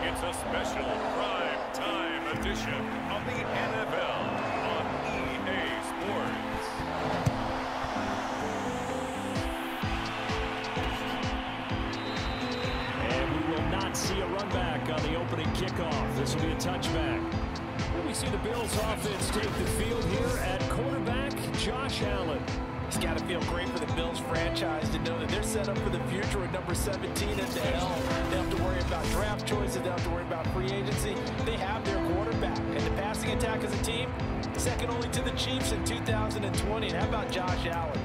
It's a special prime time edition of the NFL on EA Sports. And we will not see a run back on the opening kickoff. This will be a touchback. And we see the Bills offense take the field here at quarterback Josh Allen. It's got to feel great for the Bills franchise to know that they're set up for the future with number 17 at the helm. They don't have to worry about draft choices. They don't have to worry about free agency. They have their quarterback. And the passing attack as a team, second only to the Chiefs in 2020. And how about Josh Allen?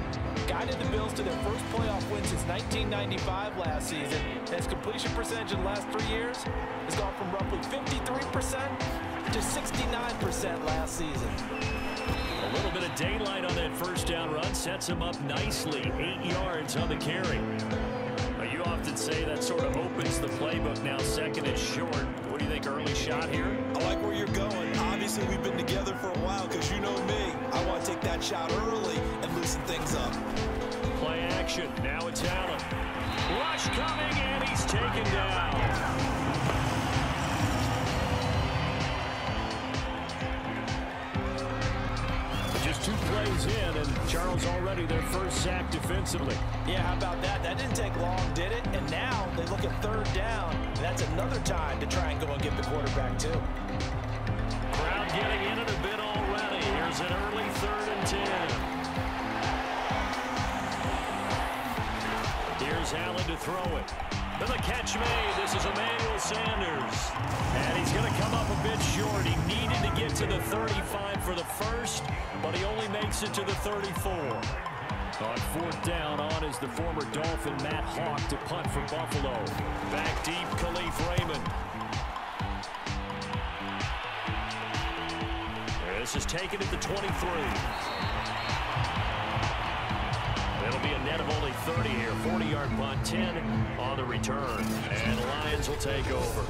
Guided the Bills to their first playoff win since 1995 last season. His completion percentage in the last 3 years has gone from roughly 53% to 69% last season. A little bit of daylight on that first down run sets him up nicely. 8 yards on the carry. You often say that sort of opens the playbook now. Second and short. What do you think, early shot here? I like where you're going. Obviously, we've been together for a while because you know me. I want to take that shot early and loosen things up. Play action. Now it's Allen. Rush coming, and he's taken down. Just 2 plays in, and Charles already their first sack defensively. Yeah, how about that? That didn't take long, did it? And now they look at third down. That's another time to try and go and get the quarterback, too. Crowd getting in it a bit already. Here's an early 3rd and 10. Here's Allen to throw it. And the catch made. This is Emmanuel Sanders. And he's going to come up a bit short. He needed to get to the 35 for the first, but he only makes it to the 34. On 4th down, on is the former Dolphin Matt Hawk to punt for Buffalo. Back deep, Khalif Raymond. This is taken at the 23. It'll be a net of only 30 here. 40-yard punt, 10 on the return. And the Lions will take over.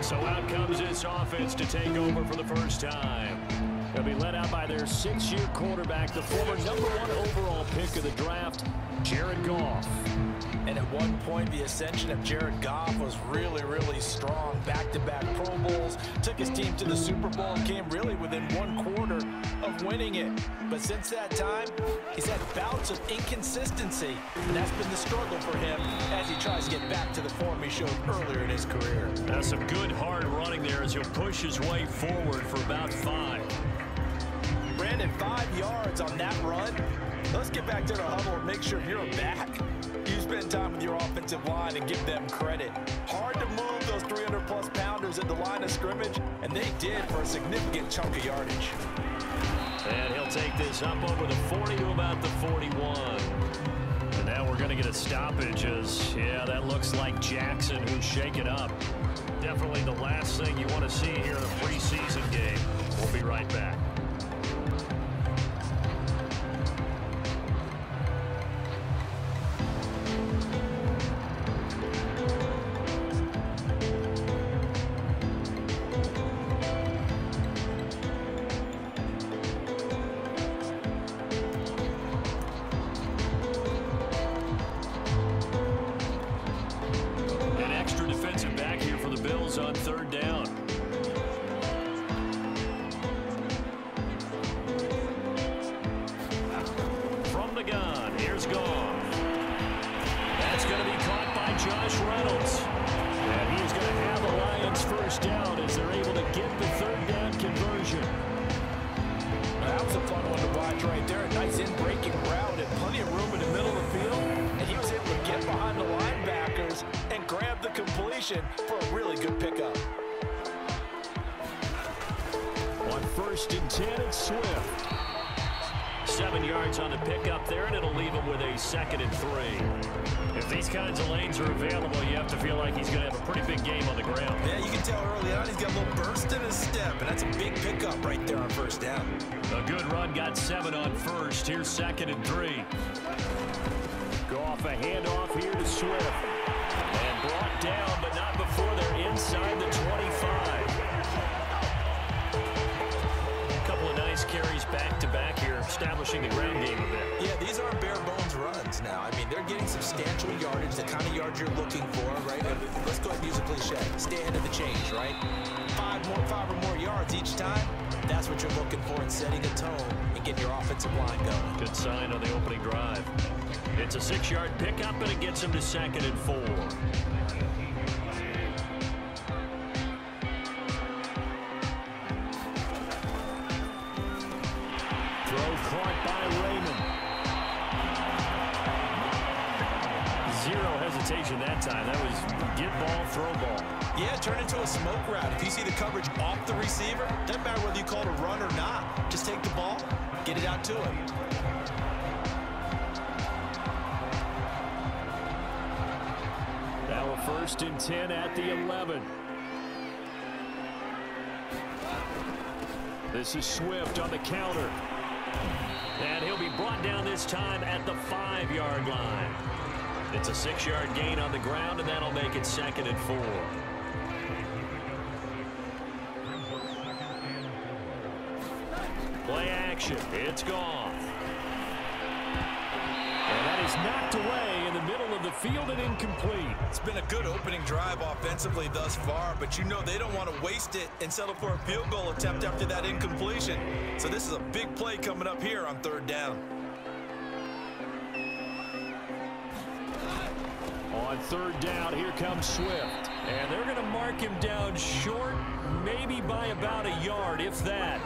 So out comes this offense to take over for the first time. They'll be led out by their 6-year quarterback, the former #1 overall pick of the draft, Jared Goff. And at one point, the ascension of Jared Goff was really, really strong. Back-to-back Pro Bowls, took his team to the Super Bowl, and came really within 1/4 of winning it. But since that time, he's had bouts of inconsistency, and that's been the struggle for him as he tries to get back to the form he showed earlier in his career. That's some good hard running there as he'll push his way forward for about 5. Brandon, 5 yards on that run. Let's get back to the huddle and make sure you're back. You spend time with your offensive line and give them credit. Hard to move those 300-plus pounders at the line of scrimmage, and they did for a significant chunk of yardage. And he'll take this up over the 40 to about the 41. And now we're going to get a stoppage as, yeah, that looks like Jackson who's shaken up. Definitely the last thing you want to see here in a preseason game. We'll be right back. On 3rd down. From the gun, here's Goff. That's going to be caught by Josh Reynolds. And he's going to have the Lions first down as they're able to get the 3rd down conversion. That was a fun one to watch right there. A nice in-breaking route and plenty of room in the middle of the field. And he was able to get behind the linebackers and grab the completion for a really good pickup. On 1st and 10, it's Swift. 7 yards on the pickup there, and it'll leave him with a 2nd and 3. If these kinds of lanes are available, you have to feel like he's going to have a pretty big game on the ground. Yeah, you can tell early on he's got a little burst in his step, and that's a big pickup right there on 1st down. A good run, got 7 on 1st. Here's 2nd and 3. Goff a handoff here to Swift. And brought down, but not before they're inside the 25. A couple of nice carries back-to-back here establishing the ground game a bit. Yeah, these aren't bare bones runs now. I mean, they're getting substantial yardage, the kind of yards you're looking for, right? Let's go ahead and use a cliche. Stay ahead of the change, right? Five or more yards each time. That's what you're looking for in setting a tone and getting your offensive line going. Good sign on the opening drive. It's a 6-yard pickup, and it gets him to 2nd and 4. Throw caught by Raymond. Zero hesitation that time. That was get ball, throw ball. Yeah, turn into a smoke route. If you see the coverage off the receiver, doesn't matter whether you call it a run or not. Just take the ball, get it out to him. Now a 1st and 10 at the 11. This is Swift on the counter. And he'll be brought down this time at the 5-yard line. It's a 6-yard gain on the ground, and that'll make it 2nd and 4. Play action. It's gone. And that is knocked away in the middle of the field and incomplete. It's been a good opening drive offensively thus far, but you know they don't want to waste it and settle for a field goal attempt after that incompletion. So this is a big play coming up here on 3rd down. On 3rd down, here comes Swift. And they're going to mark him down short, maybe by about a yard, if that.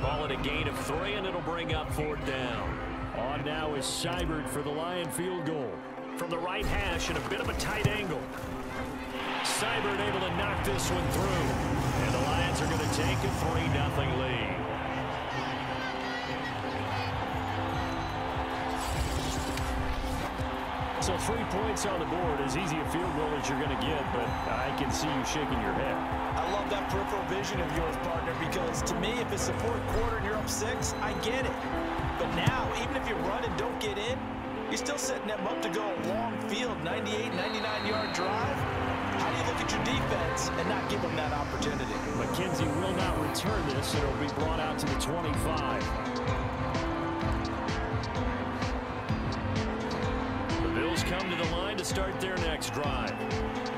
Call it a gain of 3, and it'll bring up 4th down. On now is Seibert for the Lion field goal. From the right hash in a bit of a tight angle. Seibert able to knock this one through. And the Lions are going to take a 3-0 lead. So 3 points on the board, as easy a field goal as you're going to get, but I can see you shaking your head. I love that peripheral vision of yours, partner, because to me, if it's the 4th quarter and you're up 6, I get it. But now, even if you run and don't get in, you're still setting them up to go a long field, 98, 99-yard drive. How do you look at your defense and not give them that opportunity? McKenzie will not return this. It'll be brought out to the 25. The Bills come to the line to start their next drive.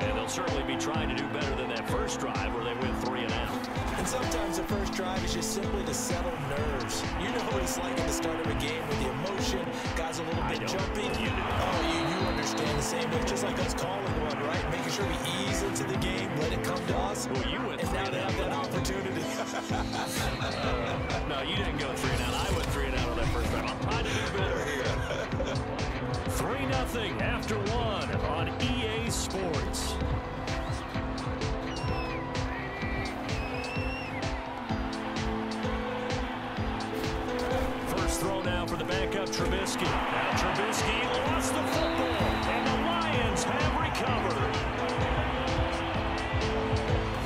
And they'll certainly be trying to do better than that first drive where they went 3 and out. And sometimes the first drive is just simply to settle nerves. You know what it's like at the start of a game with the emotion, guys a little bit jumpy. You understand the same way. It's just like us calling one, right? Making sure we ease into the game, let it come to us. Well, you went and now they have that opportunity. No, you didn't go 3 and out. I went 3 and out on that first drive. I'm trying to do better here. 3-0 after 1 on EA Sports. First throw now for the backup Trubisky. Now Trubisky lost the football, and the Lions have recovered.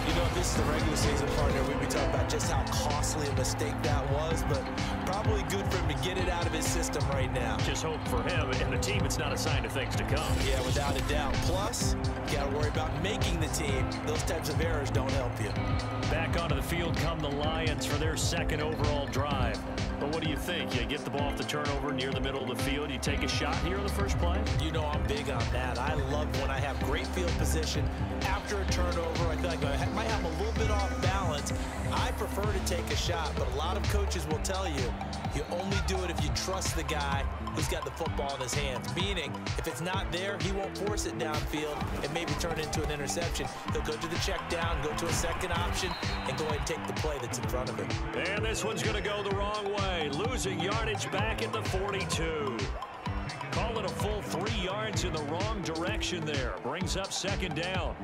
You know, if this is the regular season, partner, we'd be talking about just how costly a mistake that was, but probably good for him to get it out of his system right now. Just hope for him and the team it's not a sign of things to come. Yeah, without a doubt. Plus, you got to worry about making the team. Those types of errors don't help you. Back onto the field come the Lions for their 2nd overall drive. But what do you think? You get the ball off the turnover near the middle of the field. You take a shot here on the first play? You know I'm big on that. I love when I have great field position after a turnover. I feel like I might have a little bit off balance. I prefer to take a shot, but a lot of coaches will tell you you only do it if you trust the guy who's got the football in his hands. Meaning, if it's not there, he won't force it downfield and maybe turn it into an interception. He'll go to the check down, go to a second option, and go ahead and take the play that's in front of him. And this one's going to go the wrong way. Losing yardage back at the 42. Call it a full 3 yards in the wrong direction there. Brings up 2nd down.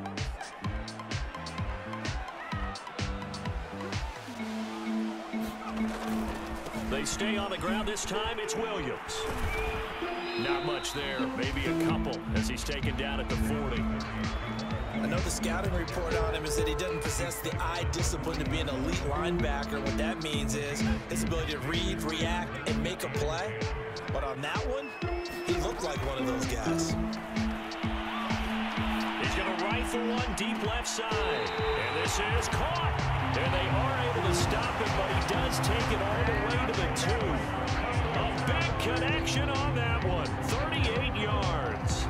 They stay on the ground this time. It's Williams. Not much there. Maybe a couple as he's taken down at the 40. I know the scouting report on him is that he doesn't possess the eye discipline to be an elite linebacker. What that means is his ability to read, react, and make a play. But on that one, he looked like one of those guys. He's going to rifle one deep left side. And this is caught. And they are able to stop it, but he does take it all the way to the 2. A big connection on that one. 38 yards.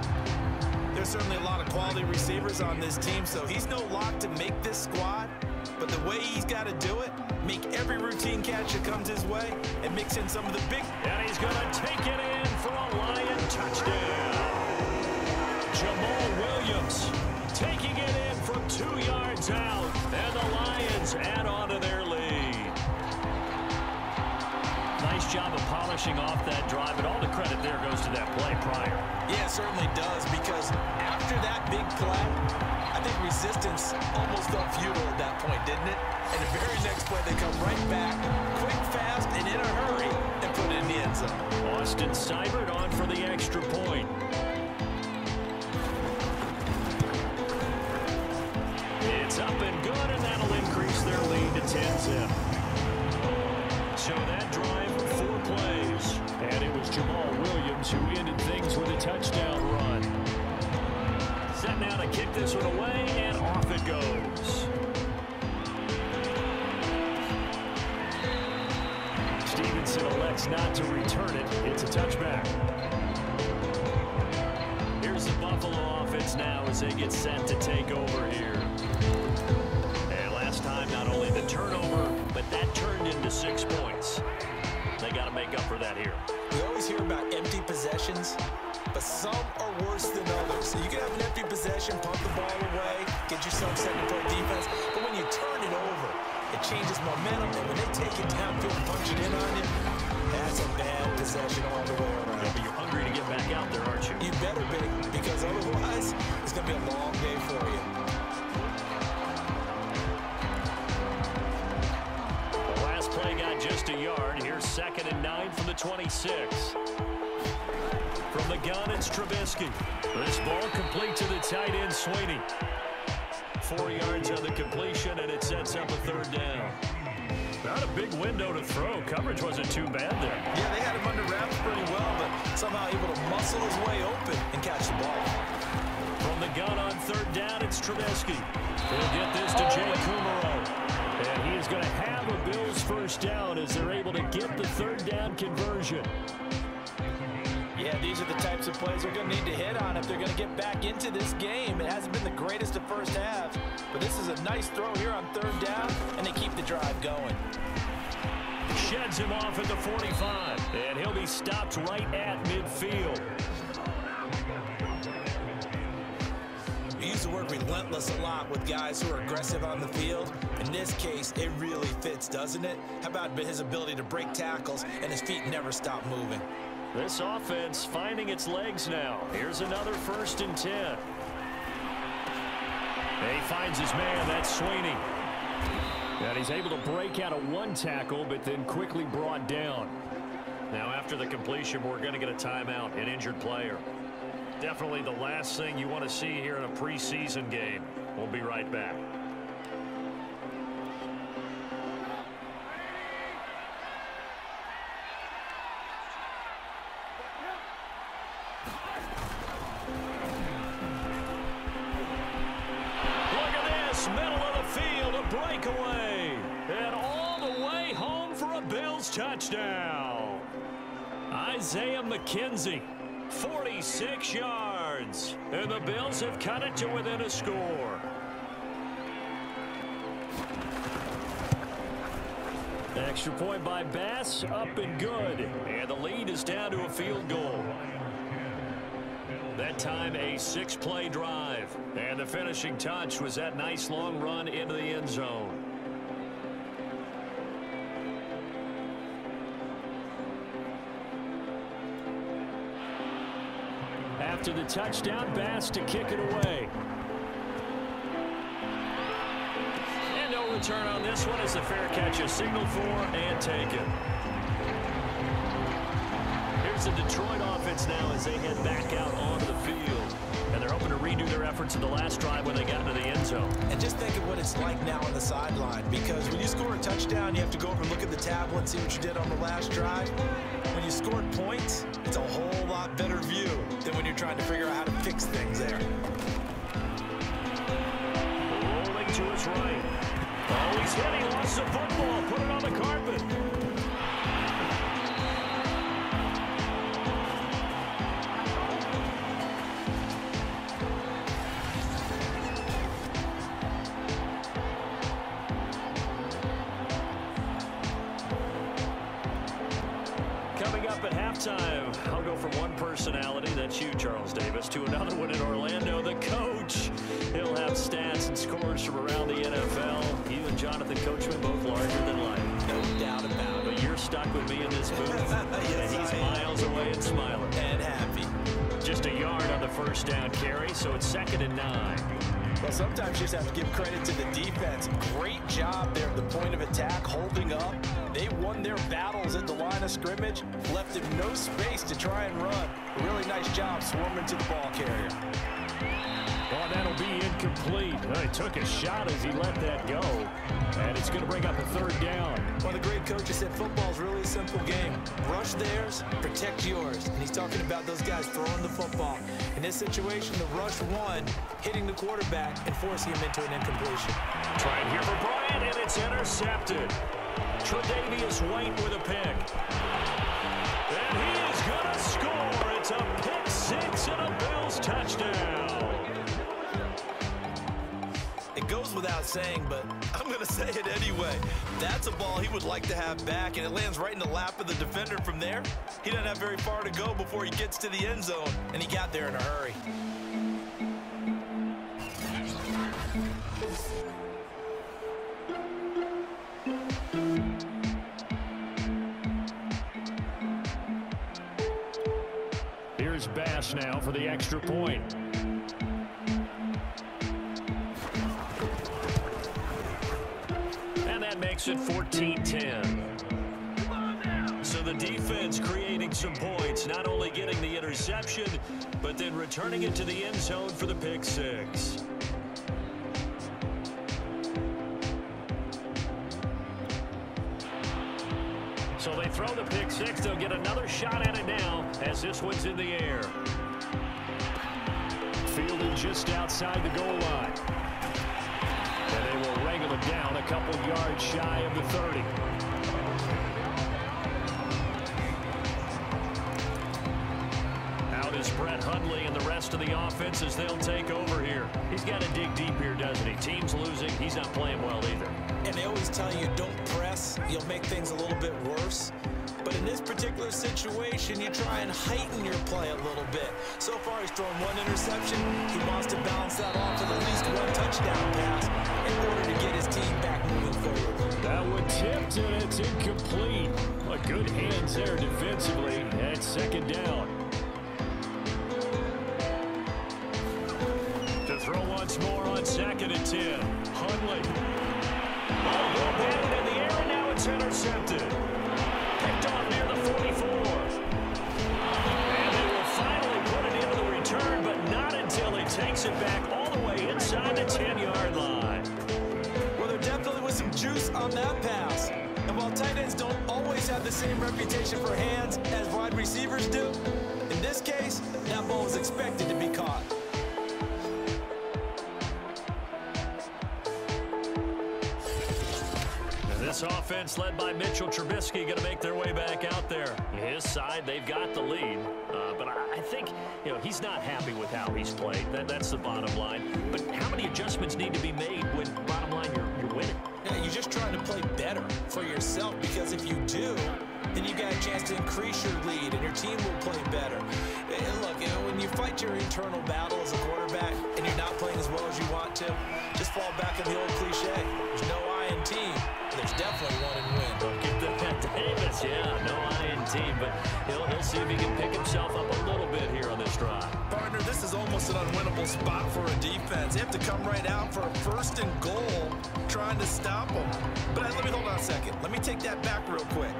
There's certainly a lot of quality receivers on this team, so he's no lock to make this squad. But the way he's got to do it, make every routine catch that comes his way, and mix in some of the big. And he's going to take it in for a Lion touchdown. Jamal Williams taking it in from 2 yards out, and the Lions add on to their lead. Nice job of polishing off that drive, and all the credit there goes to that play prior. Yeah, it certainly does, because after that big play, I think resistance almost felt futile at that point, didn't it? And the very next play, they come right back, quick, fast, and in a hurry, and put it in the end zone. Austin Seibert on for the extra point. It's up and good, and that'll increase their lead to 10-zip. So that drive, 4 plays. And it was Jamal Williams who ended things with a touchdown run. Set now to kick this one away, and off it goes. Stevenson elects not to return it. It's a touchback. Here's the Buffalo offense now as they get set to take over here. And last time, not only the turnover, but that turned into 6 points. They got to make up for that here. We always hear about empty possessions, but some are worse than others. So you can have an empty possession, pump the ball away, get yourself set to play defense, but when you turn it over, it changes momentum, and when they take it downfield and punch it in on you, that's a bad possession all the way around. Yeah, but you're hungry to get back out there, aren't you? You better be, because otherwise, it's going to be a long day for you. The last play got just a yard. Here's 2nd and 9 from the 26. From the gun, it's Trubisky. This ball complete to the tight end, Sweeney. 4 yards on the completion, and it sets up a 3rd down. Not a big window to throw. Coverage wasn't too bad there. Yeah, they had him under wraps pretty well, but somehow able to muscle his way open and catch the ball. From the gun on 3rd down, it's Trubisky. He'll get this to Jay Kumaro. And he is going to have a Bills 1st down as they're able to get the 3rd down conversion. Yeah, these are the types of plays they're going to need to hit on if they're going to get back into this game. It hasn't been the greatest of first halves, but this is a nice throw here on 3rd down, and they keep the drive going. Sheds him off at the 45, and he'll be stopped right at midfield. We used to work relentless a lot with guys who are aggressive on the field. In this case, it really fits, doesn't it? How about his ability to break tackles and his feet never stop moving? This offense finding its legs now. Here's another 1st and 10. And he finds his man, that's Sweeney. And he's able to break out of 1 tackle, but then quickly brought down. Now after the completion, we're going to get a timeout, an injured player. Definitely the last thing you want to see here in a preseason game. We'll be right back. Middle of the field, a breakaway, and all the way home for a Bills touchdown. Isaiah McKenzie, 46 yards, and the Bills have cut it to within a score. Extra point by Bass, up and good, and the lead is down to a field goal. That time a 6-play drive, and the finishing touch was that nice long run into the end zone. After the touchdown, Bass to kick it away. And no return on this one as the fair catch is signaled for and taken. Here's the Detroit offense now as they head back out onto the field. And they're hoping to redo their efforts in the last drive when they got into the end zone. And just think of what it's like now on the sideline, because when you score a touchdown, you have to go over and look at the tablet and see what you did on the last drive. When you scored points, it's a whole lot better view than when you're trying to figure out how to fix things there. right. Oh, he's hit. He lost the football. Put it on the carpet. Coming up at halftime, I'll go from one personality, that's you, Charles Davis, to another one in Orlando, the coach. He'll have stats and scores from around the NFL. You and Jonathan Coachman both larger than life. No doubt about it. But you're stuck with me in this booth. Yes, and he's miles away and smiling. And happy. Just a yard on the first down carry, so it's 2nd and 9. Well, sometimes you just have to give credit to the defense. Great job there at the point of attack, holding up. They won their battles at the line of scrimmage, left him no space to try and run. A really nice job swarming to the ball carrier. Oh, that'll be incomplete. He took a shot as he let that go. And it's going to bring up a 3rd down. One of the great coaches said football's really a simple game. Rush theirs, protect yours. And he's talking about those guys throwing the football. In this situation, the rush one, hitting the quarterback and forcing him into an incompletion. Trying here for Bryant, and it's intercepted. Tre'Davious White with a pick. And he is going to score. It's a pick 6 and a Bills touchdown. It goes without saying, but I'm going to say it anyway. That's a ball he would like to have back, and it lands right in the lap of the defender from there. He doesn't have very far to go before he gets to the end zone, and he got there in a hurry. Here's Bass now for the extra point. And that makes it 14-10. So the defense creating some points, not only getting the interception, but then returning it to the end zone for the pick 6. So they throw the pick 6. They'll get another shot at it now as this one's in the air. Fielded just outside the goal line. And they will wrangle it down a couple yards shy of the 30. Out is Brett Hundley and the rest of the offense as they'll take over here. He's got to dig deep here, doesn't he? Team's losing. He's not playing well either. And they always tell you, don't press. You'll make things a little bit worse. But in this particular situation, you try and heighten your play a little bit. So far, he's thrown 1 interception. He wants to balance that off with at least 1 touchdown pass in order to get his team back moving forward. That one tipped, and it's incomplete. But good hands there defensively at 2nd down. To throw once more on 2nd and 10. Hundley. Ball go batted in the air, and now it's intercepted. Picked off near the 44. And they will finally put it into the return, but not until he takes it back all the way inside the 10-yard line. Well, there definitely was some juice on that pass. And while tight ends don't always have the same reputation for hands as wide receivers do, in this case, that ball was expected to be caught. This offense led by Mitchell Trubisky going to make their way back out there. His side, they've got the lead. But I think, he's not happy with how he's played. That's the bottom line. But how many adjustments need to be made when, bottom line, you're winning? Yeah, you're just trying to play better for yourself, because if you do, then you got a chance to increase your lead and your team will play better. And look, when you fight your internal battle as a quarterback and you're not playing as well as you want to, just fall back in the old cliche. There's no I in team. There's definitely one in win. Don't get that Davis, no I in team, but he'll see if he can pick himself up a little bit here on this drive. Partner, this is almost an unwinnable spot for a defense. They have to come right out for a 1st and goal, trying to stop them. But let me hold on a second. Let me take that back real quick.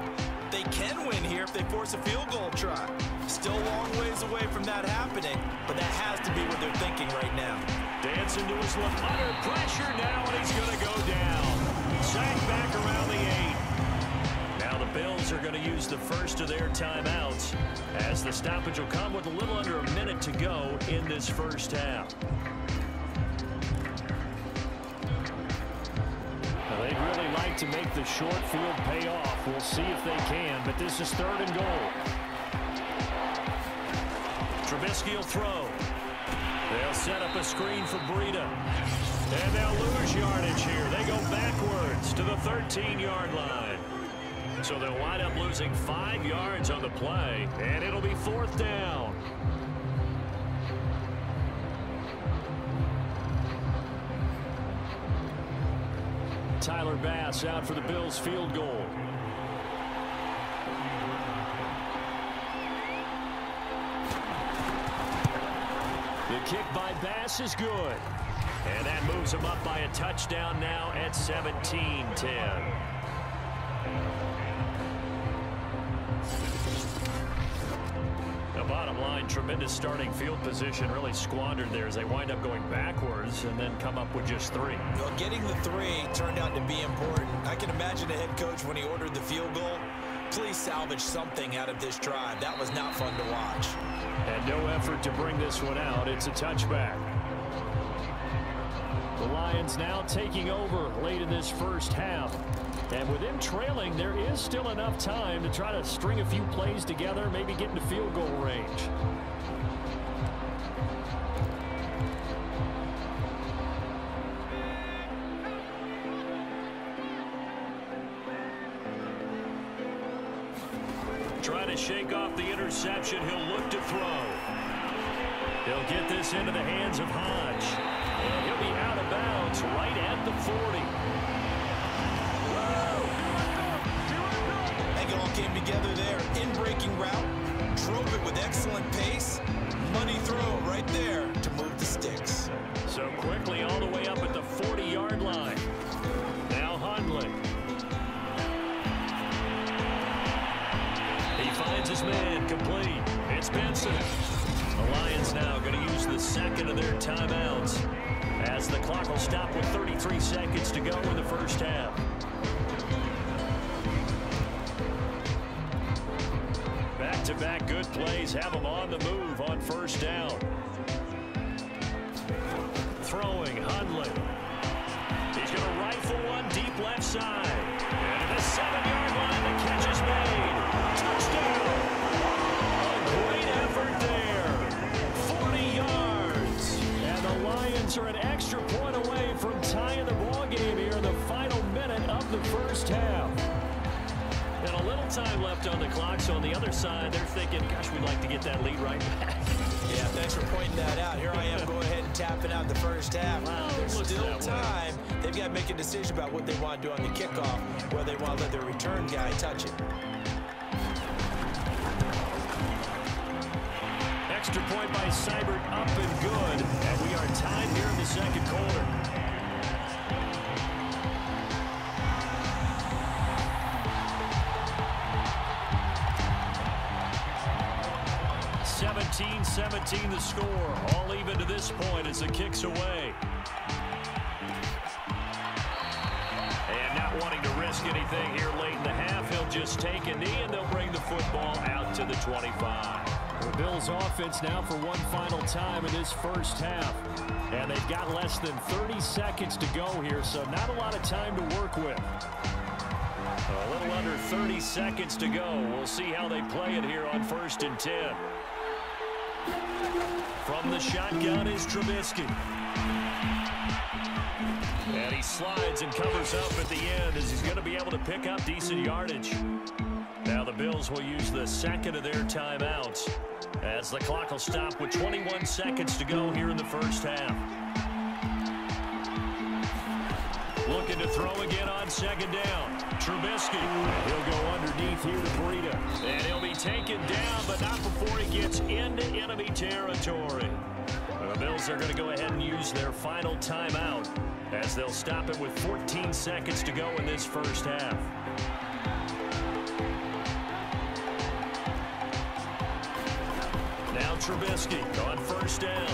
They can win here if they force a field goal try. Still a long ways away from that happening, but that has to be what they're thinking right now. Dancing to his left, under pressure now, and he's going to go down. Sacked back around the 8. Now the Bills are going to use the first of their timeouts, as the stoppage will come with a little under a minute to go in this first half. like to make the short field pay off. We'll see if they can, but this is 3rd and goal. Trubisky will throw. They'll set up a screen for Breida. And they'll lose yardage here. They go backwards to the 13-yard line. So they'll wind up losing 5 yards on the play, and it'll be 4th down. Tyler Bass out for the Bills field goal. The kick by Bass is good. And that moves him up by a touchdown now at 17-10. The bottom line, tremendous starting field position, really squandered there as they wind up going backwards and then come up with just 3. Well, getting the 3 turned out to be important. I can imagine the head coach when he ordered the field goal. Please salvage something out of this drive. That was not fun to watch. And no effort to bring this one out. It's a touchback. The Lions now taking over late in this first half. And with them trailing, there is still enough time to try to string a few plays together, maybe get into field goal range. Trying to shake off the interception. He'll look to throw. He'll get this into the hands of Hodge. And he'll be out of bounds right at the 40. It all came together there. In-breaking route. Drove it with excellent pace. Money throw right there to move the sticks. So quickly all the way up at the 40-yard line. Now Hundley. He finds his man complete. It's Benson. The Lions now going to use the second of their timeouts as the clock will stop with 33 seconds to go in the first half. Back-to-back good plays have them on the move on first down. Throwing Hundley. He's going to rifle one deep left side. And at the 7-yard line, the catch is made. Touchdown! A great effort there. 40 yards. And the Lions are an extra point away from tying the ball game here in the final minute of the first half. And a little time left on the clock, so on the other side, they're thinking, gosh, we'd like to get that lead right back. Yeah, thanks for pointing that out. Here I am going ahead and tapping out the first half. Wow, there's still time. They've got to make a decision about what they want to do on the kickoff, whether they want to let their return guy touch it. Extra point by Seibert, up and good. And we are tied here in the second quarter. 17-17 the score. All even to this point as the kick's away. And not wanting to risk anything here late in the half, he'll just take a knee and they'll bring the football out to the 25. The Bills offense now for one final time in this first half. And they've got less than 30 seconds to go here, so not a lot of time to work with. A little under 30 seconds to go. We'll see how they play it here on 1st and 10. From the shotgun is Trubisky. And he slides and covers up at the end as he's going to be able to pick up decent yardage. Now the Bills will use the second of their timeouts as the clock will stop with 21 seconds to go here in the first half. Looking to throw again on second down. Trubisky. He'll go underneath here to Breida. And he'll be taken down, but not before he gets into enemy territory. The Bills are going to go ahead and use their final timeout as they'll stop it with 14 seconds to go in this first half. Now Trubisky on first down.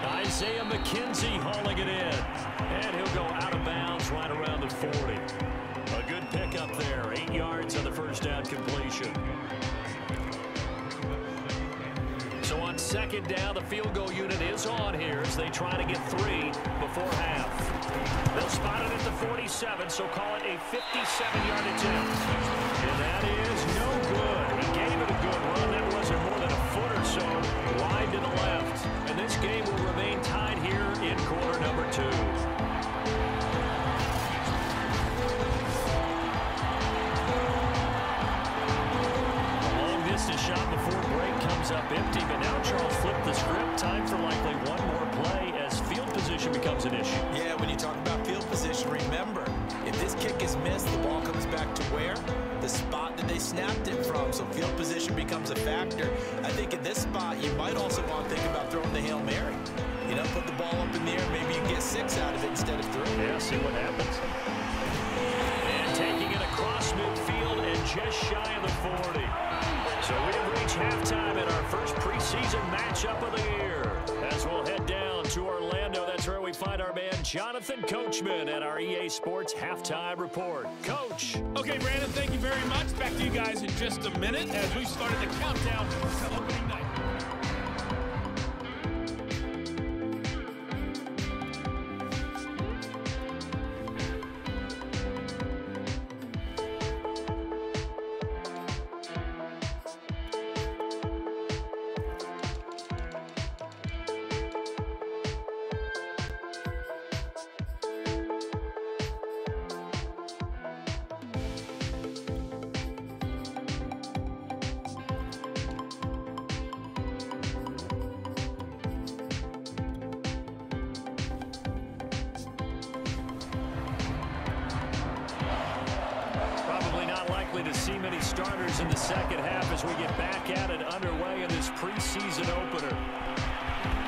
Isaiah McKenzie hauling it in. And he'll go out of bounds right around the 40. A good pickup there. 8 yards on the first down completion. So on second down. The field goal unit is on here as they try to get 3 before half. They'll spot it at the 47, so call it a 57-yard attempt. And that is no good. He gave it a good run. That wasn't more than a foot or so wide to the left. And this game will remain tied here in quarter number 2. Shot before break comes up empty, but now Charles flipped the script. Time for likely one more play as field position becomes an issue. Yeah, when you talk about field position, remember, if this kick is missed, the ball comes back to where? The spot that they snapped it from, so field position becomes a factor. I think at this spot, you might also want to think about throwing the Hail Mary. You know, put the ball up in the air, maybe you can get 6 out of it instead of 3. Yeah, see what happens. And taking it across midfield and just shy of the 40. So we have reached halftime in our first preseason matchup of the year. As we'll head down to Orlando, that's where we find our man Jonathan Coachman at our EA Sports Halftime Report. Coach. Okay, Brandon, thank you very much. Back to you guys in just a minute as we started the countdown to opening night. To see many starters in the second half as we get back at it underway in this preseason opener.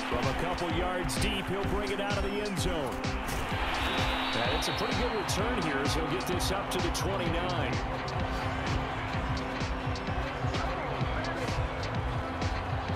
From a couple yards deep, he'll bring it out of the end zone. And it's a pretty good return here as he'll get this up to the 29.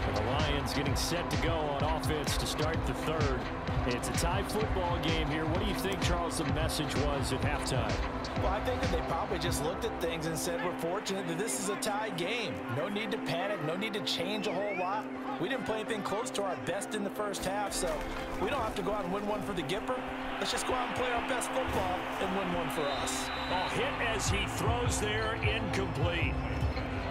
And the Lions getting set to go on offense to start the third. It's a tie football game here. What do you think, Charles, the message was at halftime? Well, I think that they probably just looked at things and said, we're fortunate that this is a tie game. No need to panic, no need to change a whole lot. We didn't play anything close to our best in the first half, so we don't have to go out and win one for the Gipper. Let's just go out and play our best football and win one for us. A hit as he throws there, incomplete.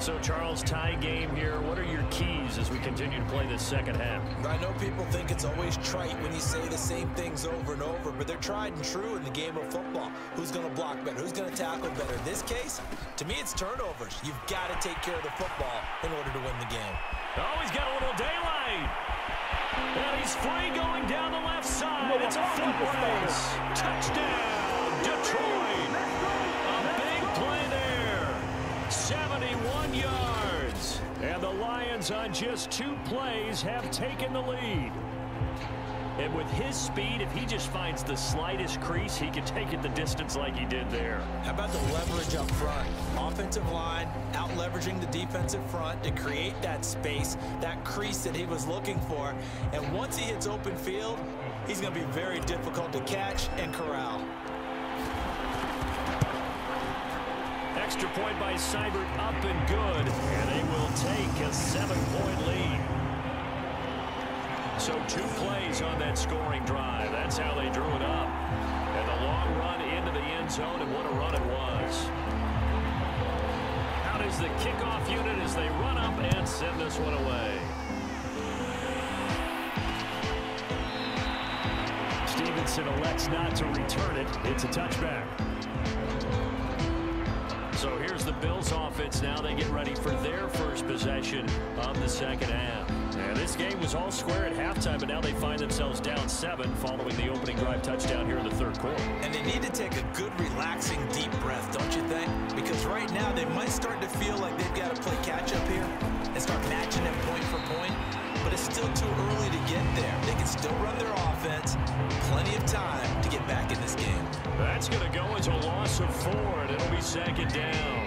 So, Charles, tie game here. What are your keys as we continue to play this second half? I know people think it's always trite when you say the same things over and over, but they're tried and true in the game of football. Who's going to block better? Who's going to tackle better? In this case, to me, it's turnovers. You've got to take care of the football in order to win the game. Oh, he's got a little daylight. And he's free going down the left side. It's a foot race. Touchdown, Detroit. A big play there. 71 yards. And the Lions on just 2 plays have taken the lead. And with his speed, if he just finds the slightest crease, he can take it the distance like he did there. How about the leverage up front? Offensive line out leveraging the defensive front to create that space, that crease that he was looking for. And once he hits open field, he's going to be very difficult to catch and corral. Extra point by Seibert up and good. And they will take a 7-point lead. So 2 plays on that scoring drive. That's how they drew it up. And the long run into the end zone, and what a run it was. Out is the kickoff unit as they run up and send this one away. Stevenson elects not to return it. It's a touchback. So here's the Bills offense now. They get ready for their first possession of the second half. And this game was all square at halftime, but now they find themselves down 7 following the opening drive touchdown here in the third quarter. And they need to take a good, relaxing, deep breath, don't you think? Because right now they might start to feel like they've got to play catch-up here and start matching them point for point. But it's still too early to get there. They can still run their offense. Plenty of time to get back in this game. That's going to go as a loss of 4, and it'll be second down.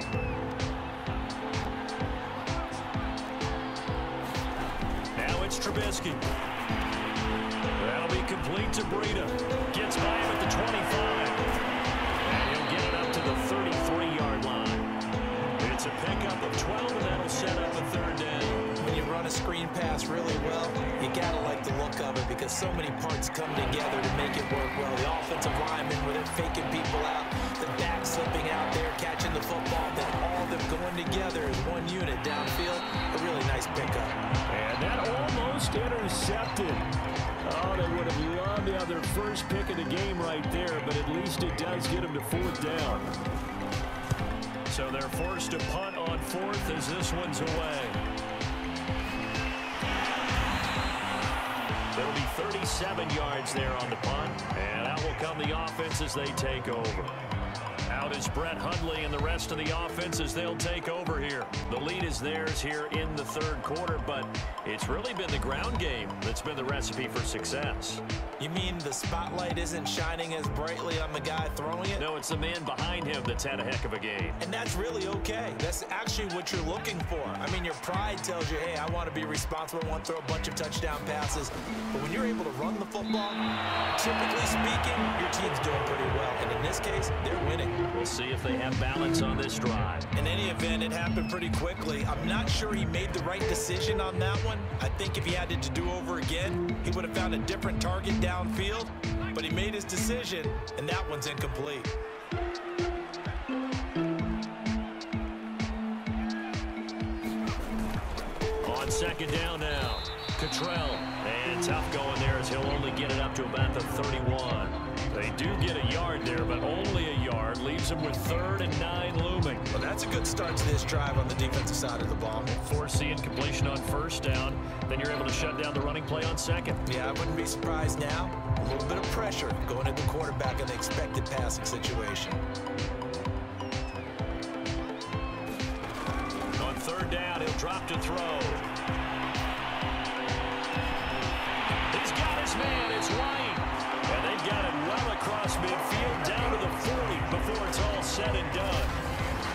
Now it's Trubisky. That'll be complete to Breida. Gets by him at the 25. And he'll get it up to the 33-yard line. It's a pickup of 12, and that'll set up a third down. When you run a screen pass really well, you gotta like the look of it because so many parts come together to make it work well. The offensive linemen, where they're faking people out, the back slipping out there, catching the football, then all of them going together as one unit downfield. A really nice pickup. And that almost intercepted. Oh, they would have loved to have their first pick of the game right there, but at least it does get them to fourth down. So they're forced to punt on fourth as this one's away. There'll be 37 yards there on the punt, and out will come the offense as they take over. Out is Brett Hundley and the rest of the offense as they'll take over here. The lead is theirs here in the third quarter, but it's really been the ground game that's been the recipe for success. You mean the spotlight isn't shining as brightly on the guy throwing it? No, it's the man behind him that's had a heck of a game. And that's really okay. That's actually what you're looking for. I mean, your pride tells you, hey, I want to be responsible. I want to throw a bunch of touchdown passes. But when you're able to run the football, typically speaking, your team's doing pretty well. And in this case, they're winning. We'll see if they have balance on this drive. In any event, it happened pretty quickly. I'm not sure he made the right decision on that one. I think if he had it to do over again, he would have found a different target downfield. But he made his decision, and that one's incomplete. On second down now, Cottrell. And tough going there as he'll only get it up to about the 31. They do get a yard there, but only a yard. Leaves them with 3rd and 9 looming. Well, that's a good start to this drive on the defensive side of the ball. Force the incompletion on first down. Then you're able to shut down the running play on second. Yeah, I wouldn't be surprised now. A little bit of pressure going at the quarterback in the expected passing situation. On third down, he'll drop to throw. He's got his man. It's White. And they've got it well across midfield down to the 40 before it's all said and done.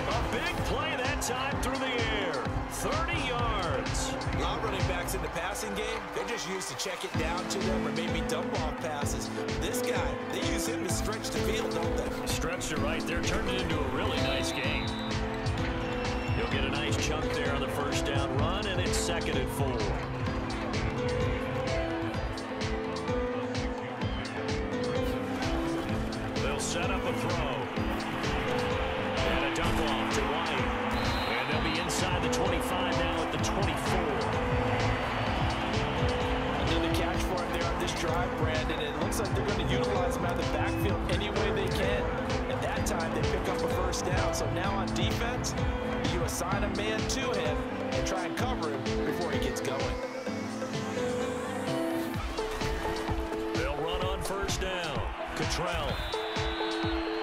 A big play that time through the air. 30 yards. A lot of running backs in the passing game, they're just used to check it down to them or maybe dump off passes. This guy, they use him to stretch the field, don't they? Stretched it right there, turned it into a really nice game. He'll get a nice chunk there on the first down run, and it's 2nd and 4. They'll set up a throw. And a dump off to White. And they'll be inside the 25 now at the 24. Another catch for him there on this drive, Brandon. It looks like they're going to utilize him out of the backfield any way they can. At that time, they pick up a first down. So now on defense, you assign a man to him and try and cover him before he gets going. They'll run on first down. Cottrell.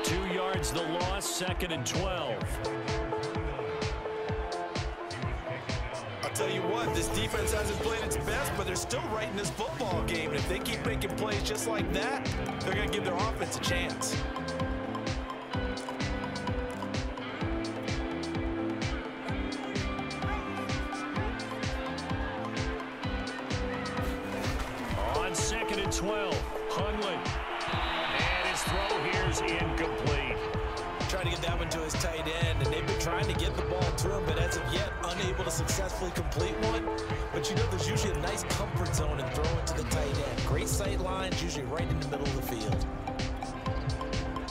2 yards the loss, 2nd and 12. I'll tell you what, this defense hasn't played its best, but they're still right in this football game. And if they keep making plays just like that, they're going to give their offense a chance. On 2nd and 12, Hundley. And his throw here is incomplete. Trying to get that one to his tight end, and they've been trying to get the ball to him, but as of yet, unable to successfully complete one. But you know, there's usually a nice comfort zone in throwing to the tight end. Great sight lines, usually right in the middle of the field.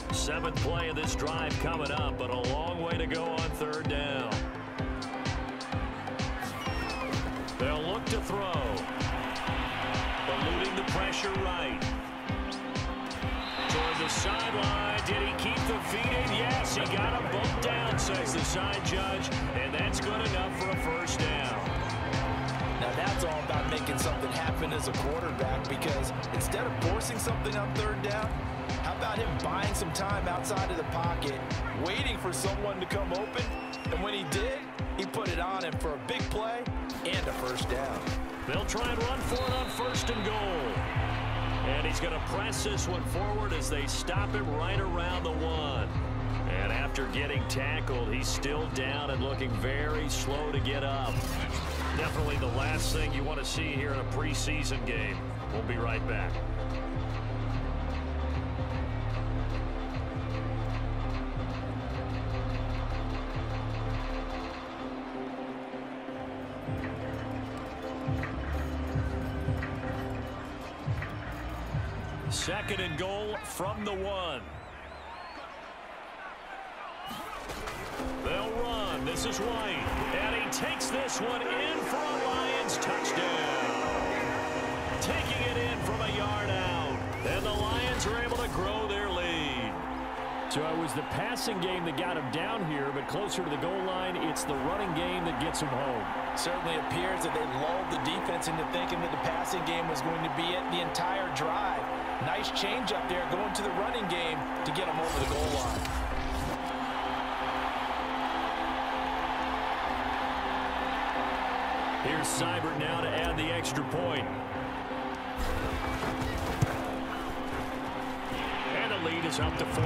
7th play of this drive coming up, but a long way to go on third down. They'll look to throw. Eluding the pressure right. Toward the sideline. Did he keep the feet in? Yes, he got a bump down, says the side judge, and that's good enough for a first down. Now that's all about making something happen as a quarterback, because instead of forcing something on third down, how about him buying some time outside of the pocket, waiting for someone to come open, and when he did, he put it on him for a big play and a first down. They'll try and run for it on 1st and goal. And he's going to press this one forward as they stop him right around the 1. And after getting tackled, he's still down and looking very slow to get up. Definitely the last thing you want to see here in a preseason game. We'll be right back. Second and goal from the 1. They'll run. This is White. And he takes this one in for a Lions touchdown. Taking it in from a yard out. And the Lions are able to grow their lead. So it was the passing game that got him down here, but closer to the goal line, it's the running game that gets him home. Certainly appears that they lulled the defense into thinking that the passing game was going to be it the entire drive. Nice change up there going to the running game to get him over the goal line. Here's Seibert now to add the extra point. And the lead is up to 14.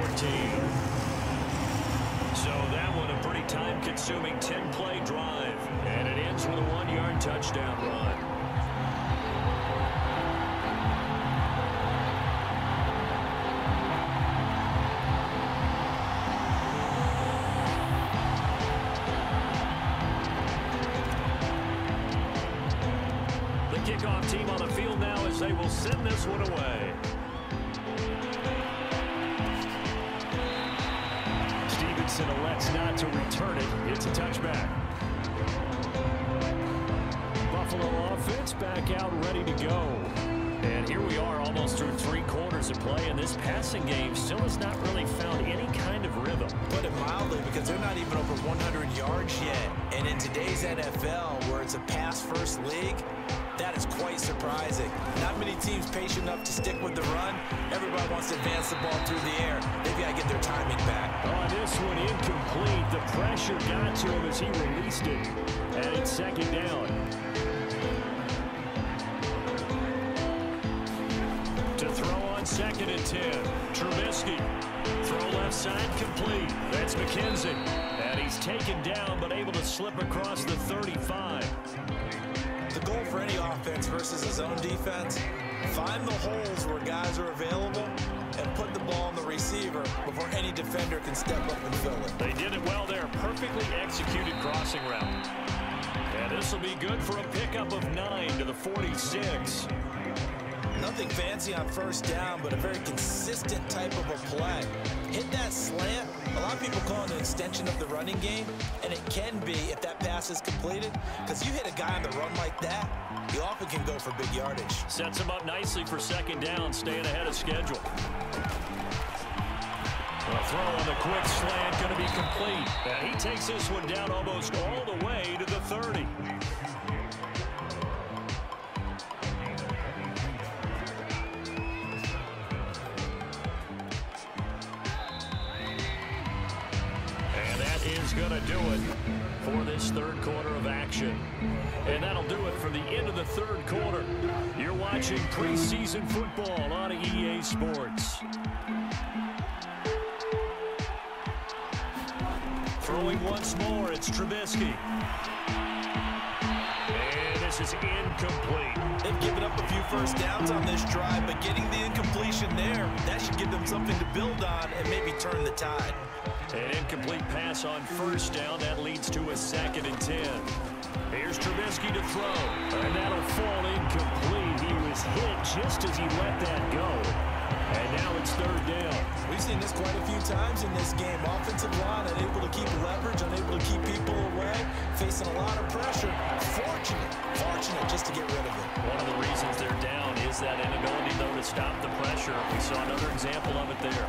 So that one a pretty time-consuming 10-play drive. And it ends with a 1-yard touchdown run. Kickoff team on the field now as they will send this one away. Stevenson elects not to return it. It's a touchback. Buffalo offense back out ready to go. And here we are almost through 3 quarters of play, and this passing game still has not really found any kind of rhythm. Put it mildly, because they're not even over 100 yards yet. And in today's NFL, where it's a pass-first league, that is quite surprising. Not many teams patient enough to stick with the run. Everybody wants to advance the ball through the air. They've got to get their timing back. Oh, this one incomplete. The pressure got to him as he released it. And it's second down. To throw on second and 10. Trubisky. Throw left side complete. That's McKenzie. And he's taken down but able to slip across the 35. The goal for any offense versus his own defense, find the holes where guys are available and put the ball on the receiver before any defender can step up and fill it. They did it well there. Perfectly executed crossing route. And this will be good for a pickup of 9 to the 46. Nothing fancy on first down, but a very consistent type of a play. Hit that slant. A lot of people call it an extension of the running game, and it can be if that pass is completed, because you hit a guy on the run like that, you often can go for big yardage. Sets him up nicely for second down, staying ahead of schedule. A throw on the quick slant going to be complete. And he takes this one down almost all the way to the 30. Going to do it for this third quarter of action. And that'll do it for the end of the third quarter. You're watching preseason football on EA Sports. Throwing once more, it's Trubisky. And this is incomplete. They've given up a few first downs on this drive, but getting the incompletion there, that should give them something to build on and maybe turn the tide. An incomplete pass on first down. That leads to a second and 10. Here's Trubisky to throw. And that'll fall incomplete. He was hit just as he let that go. And now it's third down. We've seen this quite a few times in this game. Offensive line unable to keep leverage, unable to keep people away, facing a lot of pressure. Fortunate just to get rid of it. One of the reasons they're down is that inability, though, to stop the pressure. We saw another example of it there.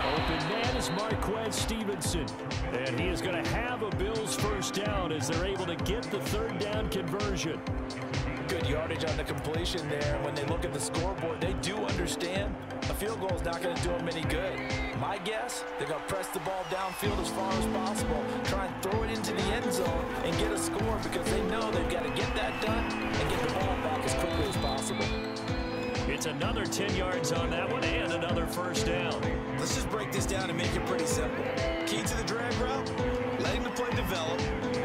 Open man is Marquez Stevenson. And he is going to have a Bills first down as they're able to get the third down conversion. Good yardage on the completion there. When they look at the scoreboard, they do understand a field goal is not going to do them any good. My guess, they're going to press the ball downfield as far as possible, try and throw it into the end zone and get a score because they know they've got to get that done and get the ball back as quickly as possible. It's another 10 yards on that one and another first down. Let's just break this down and make it pretty simple. Key to the drag route, letting the play develop,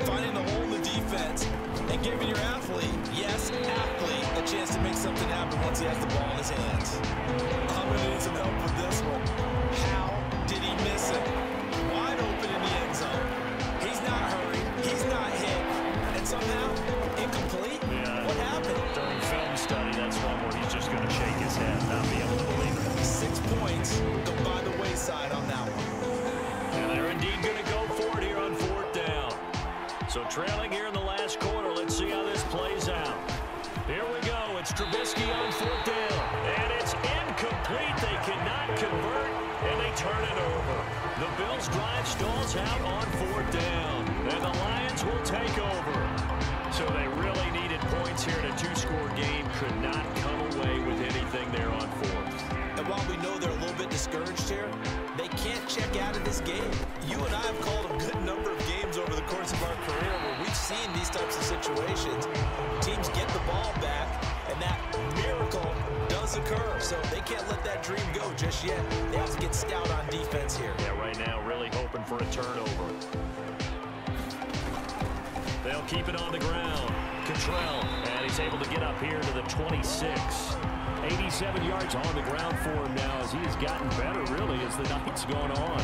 finding the hole in the defense, and giving your athlete, yes, athlete, a chance to make something happen once he has the ball in his hands. I'm going to need some help with this one. How did he miss it? Wide open in the end zone. He's not hurried. He's not hit. And somehow, incomplete? Yeah. What happened? During film study, that's one where he's just going to shake his head, not be able to believe it. 6 points go by the wayside on that one. And they're indeed going to go for it here on 4th down. So trailing here in the last quarter, let's see how this plays out. Here we go. It's Trubisky on 4th down. And it's incomplete. They cannot convert, and they turn it over. The Bills' drive stalls out on 4th down. And the Lions will take over. So they really needed points here in a 2-score game. Could not come away with anything there on 4th. And while we know they're a little bit discouraged here, they can't check out of this game. You and I have called a good number of games over the course of our career where we've seen these types of situations. Teams get the ball back, and that miracle does occur. So they can't let that dream go just yet. They have to get stout on defense here. Yeah, right now really hoping for a turnover. They'll keep it on the ground. Cottrell, and he's able to get up here to the 26. 87 yards on the ground for him now as he has gotten better, really, as the night's gone on.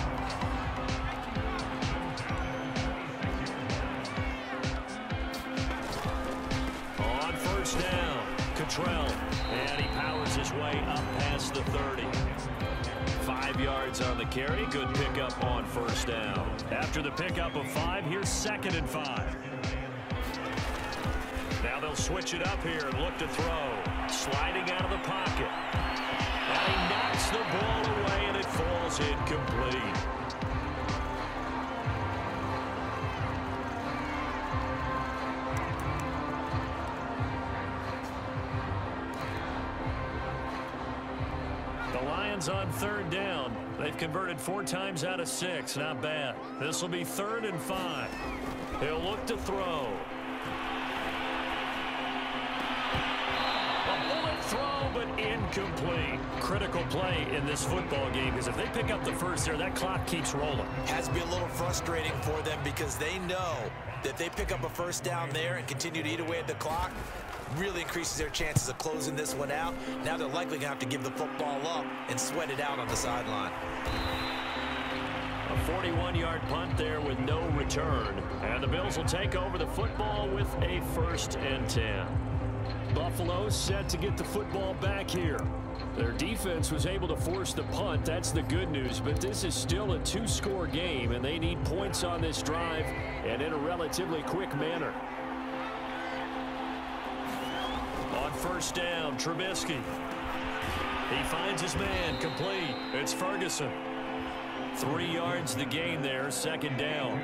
On 1st down, Cottrell, and he powers his way up past the 30. 5 yards on the carry. Good pickup on 1st down. After the pickup of 5, here's 2nd and 5. Now they'll switch it up here and look to throw. Sliding out of the pocket. And he knocks the ball away, and it falls incomplete. The Lions on 3rd down. They've converted 4 times out of 6. Not bad. This will be 3rd and 5. He'll look to throw. Throw, but incomplete. Critical play in this football game, because if they pick up the first there, that clock keeps rolling. Has to be a little frustrating for them because they know that if they pick up a 1st down there and continue to eat away at the clock, really increases their chances of closing this one out. Now they're likely going to have to give the football up and sweat it out on the sideline. A 41-yard punt there with no return. And the Bills will take over the football with a 1st and 10. Buffalo set to get the football back here. Their defense was able to force the punt. That's the good news, but this is still a 2-score game, and they need points on this drive and in a relatively quick manner. On 1st down, Trubisky. He finds his man, complete. It's Ferguson. 3 yards the gain there, 2nd down.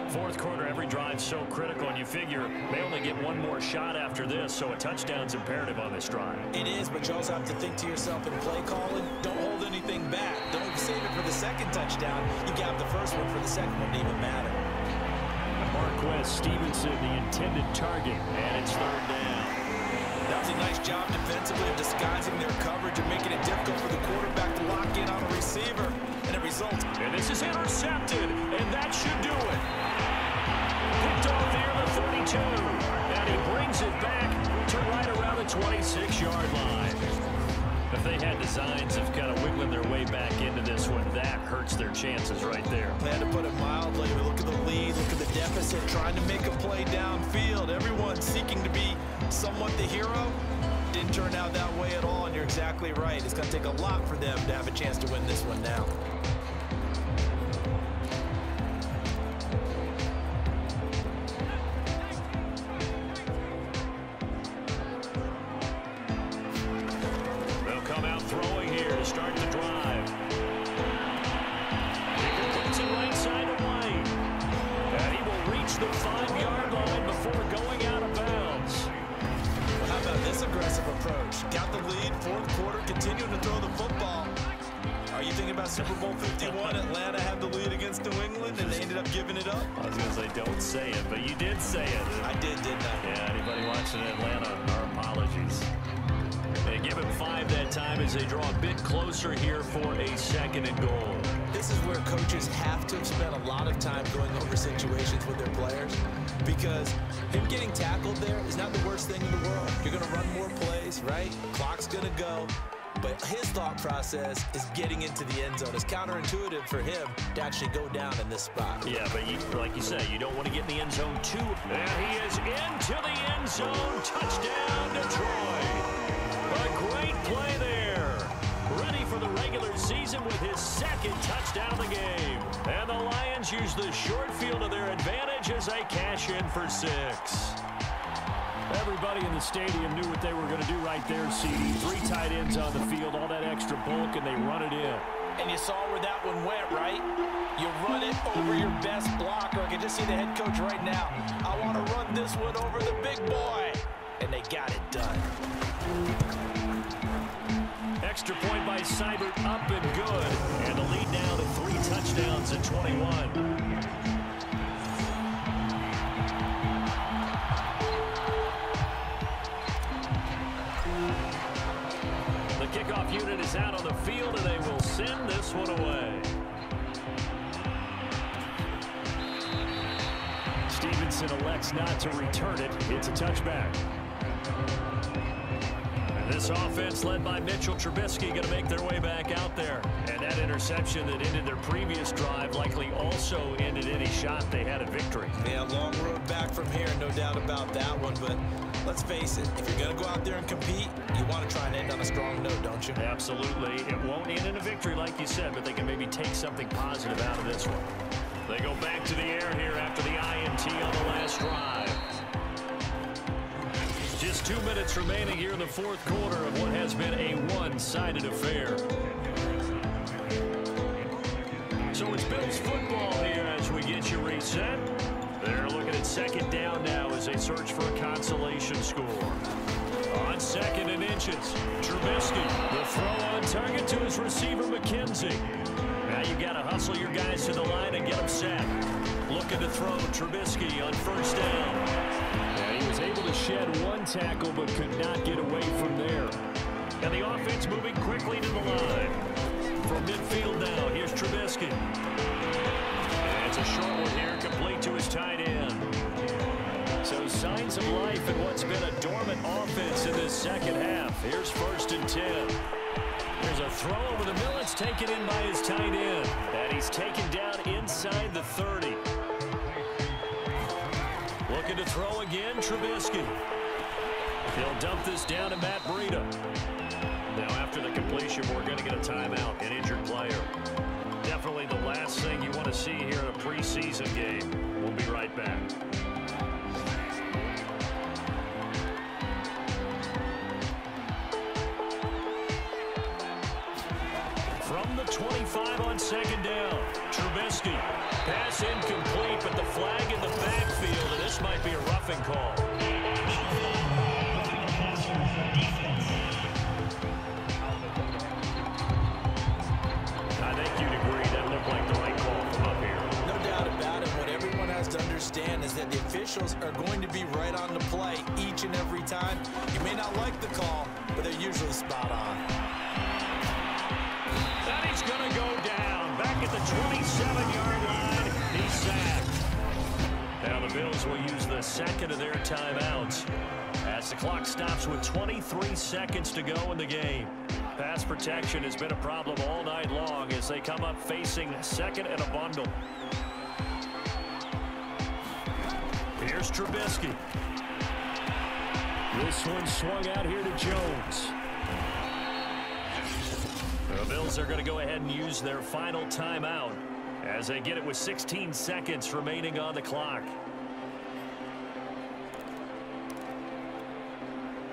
4th quarter, every drive's so critical, and you figure they only get one more shot after this, so a touchdown's imperative on this drive. It is, but you also have to think to yourself in play calling, don't hold anything back. Don't save it for the 2nd touchdown. You got the 1st one for the 2nd one, didn't even matter. Marquez Stevenson, the intended target, and it's 3rd down. That was a nice job defensively of disguising their coverage and making it difficult for the quarterback to lock in on a receiver, and it results. And this is intercepted, and that should do it. Picked off near the 32, and he brings it back to right around the 26-yard line. If they had designs of kind of wiggling their way back into this one, that hurts their chances right there. They had to put it mildly. Look at the lead, look at the deficit, trying to make a play downfield. Everyone seeking to be somewhat the hero. Didn't turn out that way at all, and you're exactly right. It's going to take a lot for them to have a chance to win this one now. Start the drive. He completes it right side away. And he will reach the 5-yard line before going out of bounds. Well, how about this aggressive approach? Got the lead, 4th quarter, continuing to throw the football. Are you thinking about Super Bowl 51? Atlanta had the lead against New England, and they ended up giving it up? I was going to say, don't say it, but you did say it. I did, didn't I? Yeah, anybody watching Atlanta, our apologies. They give him 5 that time as they draw a bit closer here for a 2nd and goal. This is where coaches have to spend a lot of time going over situations with their players, because him getting tackled there is not the worst thing in the world. You're going to run more plays, right? Clock's going to go. But his thought process is getting into the end zone. It's counterintuitive for him to actually go down in this spot. Yeah, but like you say, you don't want to get in the end zone too. There he is into the end zone. Touchdown, Detroit. Bills use the short field to their advantage as they cash in for 6. Everybody in the stadium knew what they were going to do right there, CD. 3 tight ends on the field, all that extra bulk, and they run it in. And you saw where that one went, right? You run it over your best blocker. I can just see the head coach right now. I want to run this one over the big boy. And they got it done. Extra point by Seibert, up and good. And the lead now to 3 touchdowns at 21. Kickoff unit is out on the field, and they will send this one away. Stevenson elects not to return it. It's a touchback. And this offense led by Mitchell Trubisky going to make their way back out there. And that interception that ended their previous drive likely also ended any shot they had at victory. Yeah, long road back from here, no doubt about that one, but let's face it, if you're going to go out there and compete, you want to try and end on a strong note, don't you? Absolutely. It won't end in a victory like you said, but they can maybe take something positive out of this one. They go back to the air here after the INT on the last drive. Just 2 minutes remaining here in the fourth quarter of what has been a one-sided affair. So it's Bills football here as we get you reset. They're looking at second down now as they search for a consolation score. On 2nd and inches, Trubisky, the throw on target to his receiver, McKenzie. Now you got to hustle your guys to the line and get them set. Looking to throw Trubisky on 1st down. And he was able to shed 1 tackle but could not get away from there. And the offense moving quickly to the line. From midfield now, here's Trubisky. And it's a short one here, complete to his tight end. So signs of life in what's been a dormant offense in this second half. Here's 1st and 10. There's a throw over the middle. It's taken in by his tight end. And he's taken down inside the 30. Looking to throw again, Trubisky. He'll dump this down to Matt Breida. Now after the completion, we're going to get a timeout, an injured player. Definitely the last thing you want to see here in a preseason game. We'll be right back. From the 25 on 2nd down, Trubisky. Pass incomplete, but the flag in the backfield, and this might be a roughing call. I think you'd agree that looked like the right call from up here. No doubt about it. What everyone has to understand is that the officials are going to be right on the play each and every time. You may not like the call, but they're usually spot on. And he's going to go down. Back at the 27-yard line. He's sacked. Now the Bills will use the 2nd of their timeouts as the clock stops with 23 seconds to go in the game. Pass protection has been a problem all night long as they come up facing 2nd and a bundle. Here's Trubisky. This one swung out here to Jones. The Bills are going to go ahead and use their final timeout as they get it with 16 seconds remaining on the clock.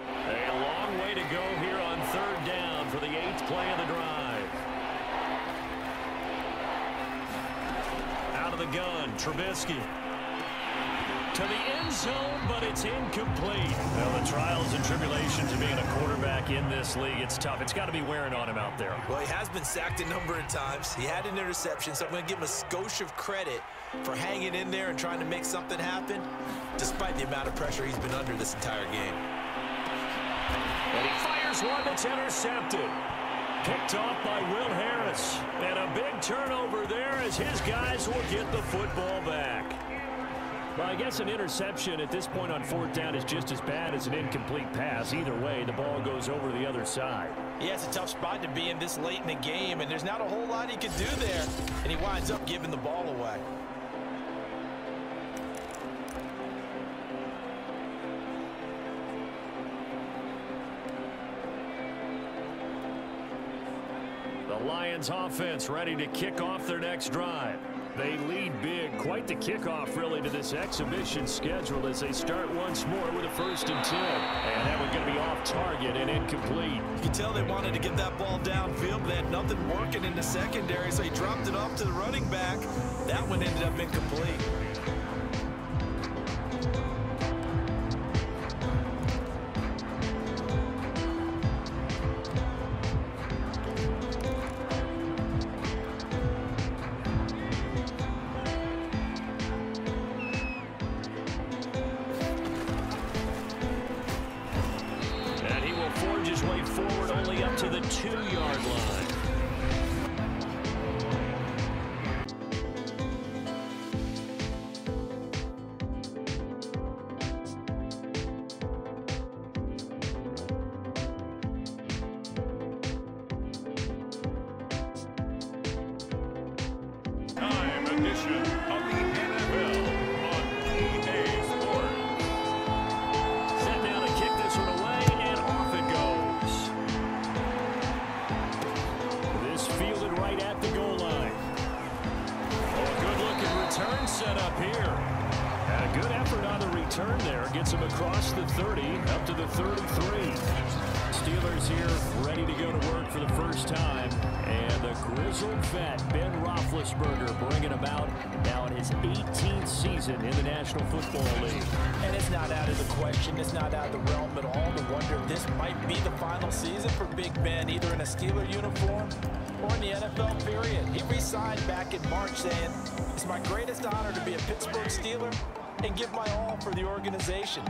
A long way to go here on 3rd down for the 8th play of the drive. Out of the gun, Trubisky. To the end zone, but it's incomplete. Well, the trials and tribulations of being a quarterback in this league, it's tough. It's got to be wearing on him out there. Well, he has been sacked a number of times. He had an interception, so I'm going to give him a skosh of credit for hanging in there and trying to make something happen, despite the amount of pressure he's been under this entire game. And he fires one that's intercepted. Picked off by Will Harris. And a big turnover there as his guys will get the football back. Well, I guess an interception at this point on 4th down is just as bad as an incomplete pass. Either way, the ball goes over the other side. Yeah, it's a tough spot to be in this late in the game, and there's not a whole lot he could do there, and he winds up giving the ball away. The Lions offense ready to kick off their next drive. They lead big. Quite the kickoff, really, to this exhibition schedule as they start once more with a 1st and 10. And that one's going to be off target and incomplete. You can tell they wanted to get that ball downfield, but they had nothing working in the secondary, so he dropped it off to the running back. That one ended up incomplete. Edition of the NFL on EA Sports. Set now to kick this one away, and off it goes. This fielded right at the goal line. Oh, a good-looking return set up here. And a good effort on the return there. Gets him across the 30, up to the 33. Steelers here ready to go to work for the first time. And the grizzled vet, Ben Roethlisberger, bringing about now in his 18th season in the National Football League. And it's not out of the question, it's not out of the realm at all to wonder if this might be the final season for Big Ben, either in a Steeler uniform or in the NFL period. He re-signed back in March saying, "It's my greatest honor to be a Pittsburgh Steeler and give my all for the organization."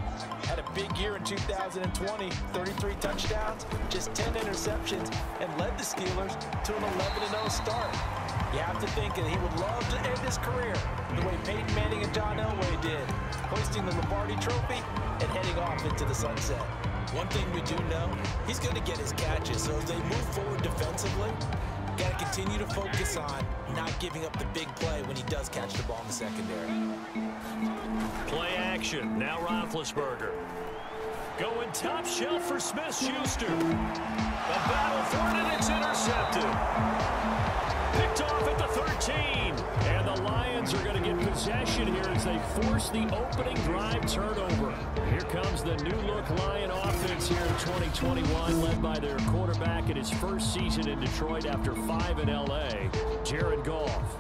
Had a big year in 2020, 33 touchdowns, just 10 interceptions, and led the Steelers to an 11-0 start. You have to think that he would love to end his career the way Peyton Manning and John Elway did, hoisting the Lombardi Trophy and heading off into the sunset. One thing we do know, he's going to get his catches, so as they move forward defensively, got to continue to focus on not giving up the big play when he does catch the ball in the secondary. Play action. Now Roethlisberger. Going top shelf for Smith-Schuster. The battle for it, and it's intercepted. Picked off at the 13. And the Lions are going to get possession here as they force the opening drive turnover. Here comes the new-look Lion offense here in 2021, led by their quarterback in his first season in Detroit after 5 in L.A., Jared Goff.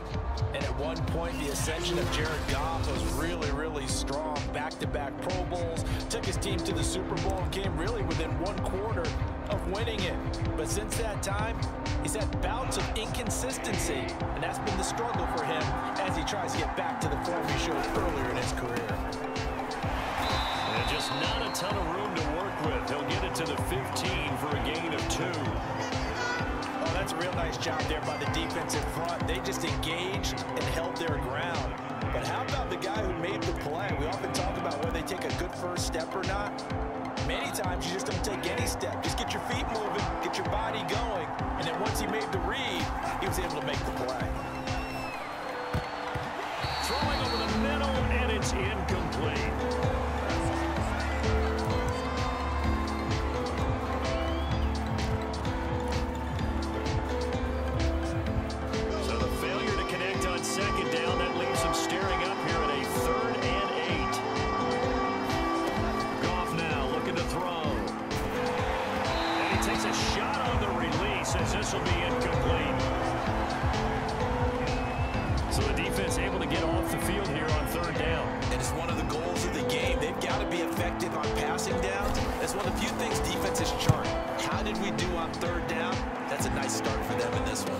And at one point, the ascension of Jared Goff was really, really strong. Back-to-back Pro Bowls, took his team to the Super Bowl, and came really within one quarter of winning it. But since that time, he's had bouts of inconsistency, and that's been the struggle for him as he tries to get back to the form he showed earlier in his career. And just not a ton of room to work with. He'll get it to the 15 for a gain of 2. Oh, that's a real nice job there by the defense in front. They just engaged and held their ground. But how about the guy who made the play? We often talk about whether they take a good first step or not. Many times you just don't take any step. Just get your feet moving, get your body going. And then once he made the read, he was able to make the play. Throwing over the middle, and it's incomplete. Second down, that leaves him staring up here at a 3rd and 8. Goff now looking to throw. And he takes a shot on the release as this will be incomplete. So the defense able to get off the field here on 3rd down. And it's one of the goals of the game. They've got to be effective on passing downs. That's one of the few things defenses chart. How did we do on 3rd down? That's a nice start for them in this one.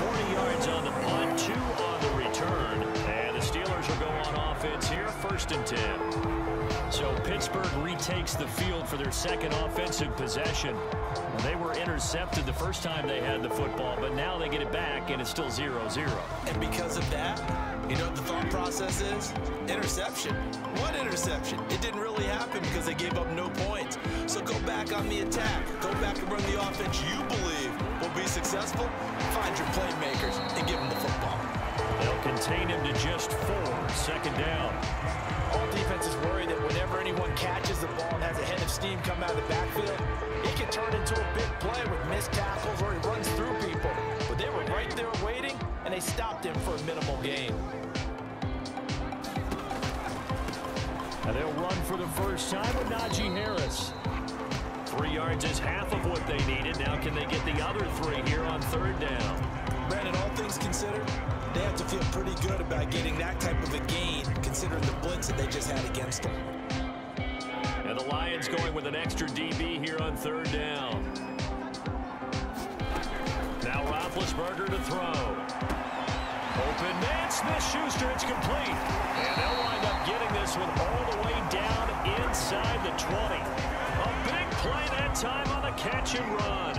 40 yards on the punt, 2 on the return, and the Steelers will go on offense here, 1st and 10. So Pittsburgh retakes the field for their second offensive possession. They were intercepted the first time they had the football, but now they get it back, and it's still 0-0. And because of that, you know what the thought process is? Interception. What interception? It didn't really happen because they gave up no points. So go back on the attack. Go back and run the offense you believe will be successful. Find your playmakers and give them the football. They'll contain him to just 4, 2nd down. All defenses worry that whenever anyone catches the ball and has a head of steam come out of the backfield, it can turn into a big play with missed tackles or he runs through people. But they were right there waiting, and they stopped him for a minimal gain. And they'll run for the first time with Najee Harris. 3 yards is half of what they needed. Now can they get the other 3 here on 3rd down? Brandon, all things considered, they have to feel pretty good about getting that type of a gain, considering the blitz that they just had against them. And the Lions going with an extra DB here on 3rd down. Now Roethlisberger to throw. Open man, Smith-Schuster, it's complete. And they'll wind up getting this one all the way down inside the 20. A big play that time on the catch and run.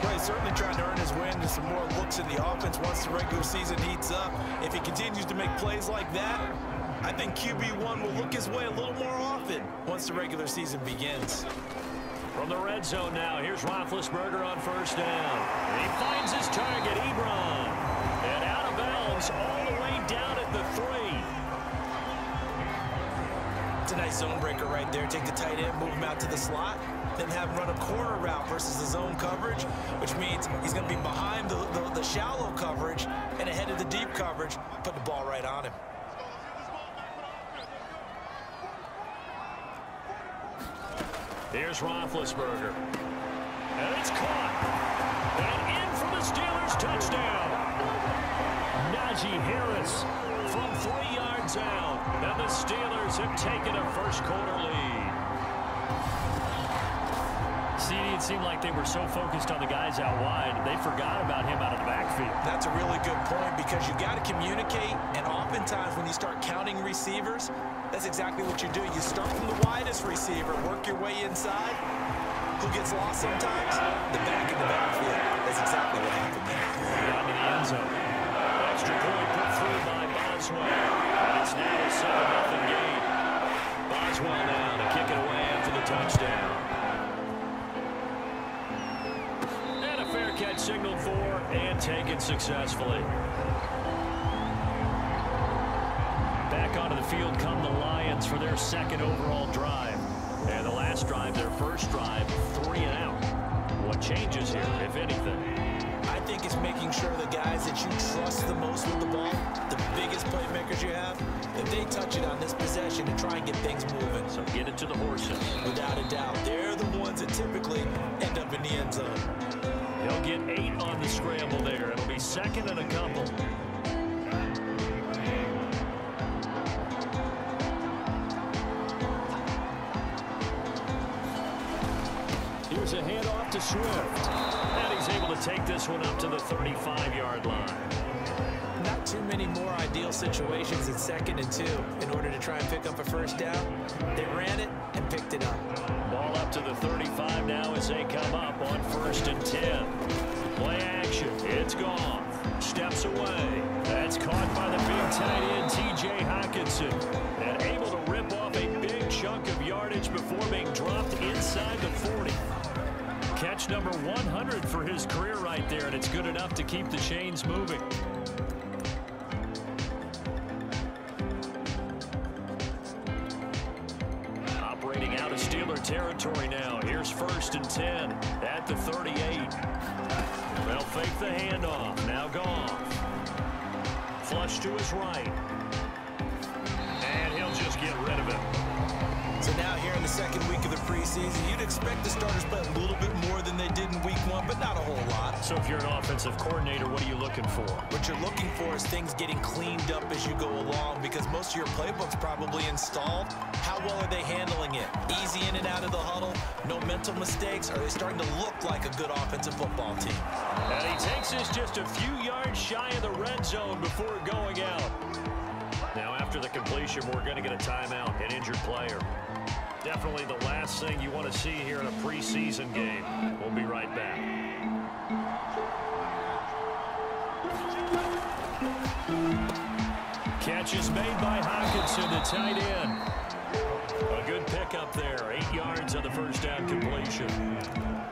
Well, he's certainly trying to earn his way into some more looks in the offense once the regular season heats up. If he continues to make plays like that, I think QB1 will look his way a little more often once the regular season begins. From the red zone now, here's Roethlisberger on 1st down. And he finds his target, Ebron. And out of bounds all the way down at the 3. It's a nice zone breaker right there. Take the tight end, move him out to the slot, then have him run a corner route versus the zone coverage, which means he's going to be behind the shallow coverage and ahead of the deep coverage. Put the ball right on him. Here's Roethlisberger. And it's caught. And in for the Steelers touchdown. Najee Harris from 3 yards out. And the Steelers have taken a first-quarter lead. CD, it seemed like they were so focused on the guys out wide, they forgot about him out of the backfield. That's a really good point because you got to communicate, and oftentimes when you start counting receivers, that's exactly what you do. You start from the widest receiver, work your way inside. Who gets lost sometimes? The back in the backfield. That's exactly what happened there. Down to the end zone. Extra point put through by Boswell. And it's now a 7-0 game. Boswell now to kick it away after the touchdown. And a fair catch signaled for and taken successfully. Back onto the field come the Lions for their 2nd overall drive. And the last drive, their first drive, 3 and out. What changes here, if anything? I think it's making sure the guys that you trust the most with the ball, the biggest playmakers you have, that they touch it on this possession and try and get things moving. So get it to the horses. Without a doubt. They're the ones that typically end up in the end zone. He'll get 8 on the scramble there. It'll be 2nd and a couple. Here's a handoff to Swift. And he's able to take this one up to the 35-yard line. Not too many more ideal situations in 2nd and 2 in order to try and pick up a first down. They ran it and picked it up. Ball up to the 35 now as they come up on 1st and 10. Play action. It's gone. Steps away. That's caught by the big tight end, T.J. Hockenson. And able to rip off a big chunk of yardage before being dropped inside the 40. Catch number 100 for his career right there, and it's good enough to keep the chains moving. Operating out of Steeler territory now. Here's 1st and 10 at the 38. They'll fake the handoff. Now Goff. Flush to his right. And he'll just get rid of it. So now here in the 2nd week of the preseason, you'd expect the starters to play a little bit more than they did in week 1, but not a whole lot. So if you're an offensive coordinator, what are you looking for? What you're looking for is things getting cleaned up as you go along because most of your playbook's probably installed. How well are they handling it? Easy in and out of the huddle? No mental mistakes? Are they starting to look like a good offensive football team? And he takes this just a few yards shy of the red zone before going out. Now after the completion, we're going to get a timeout, an injured player. Definitely the last thing you want to see here in a preseason game. We'll be right back. Catch is made by Hockenson, the tight end. A good pickup there, 8 yards on the first down completion.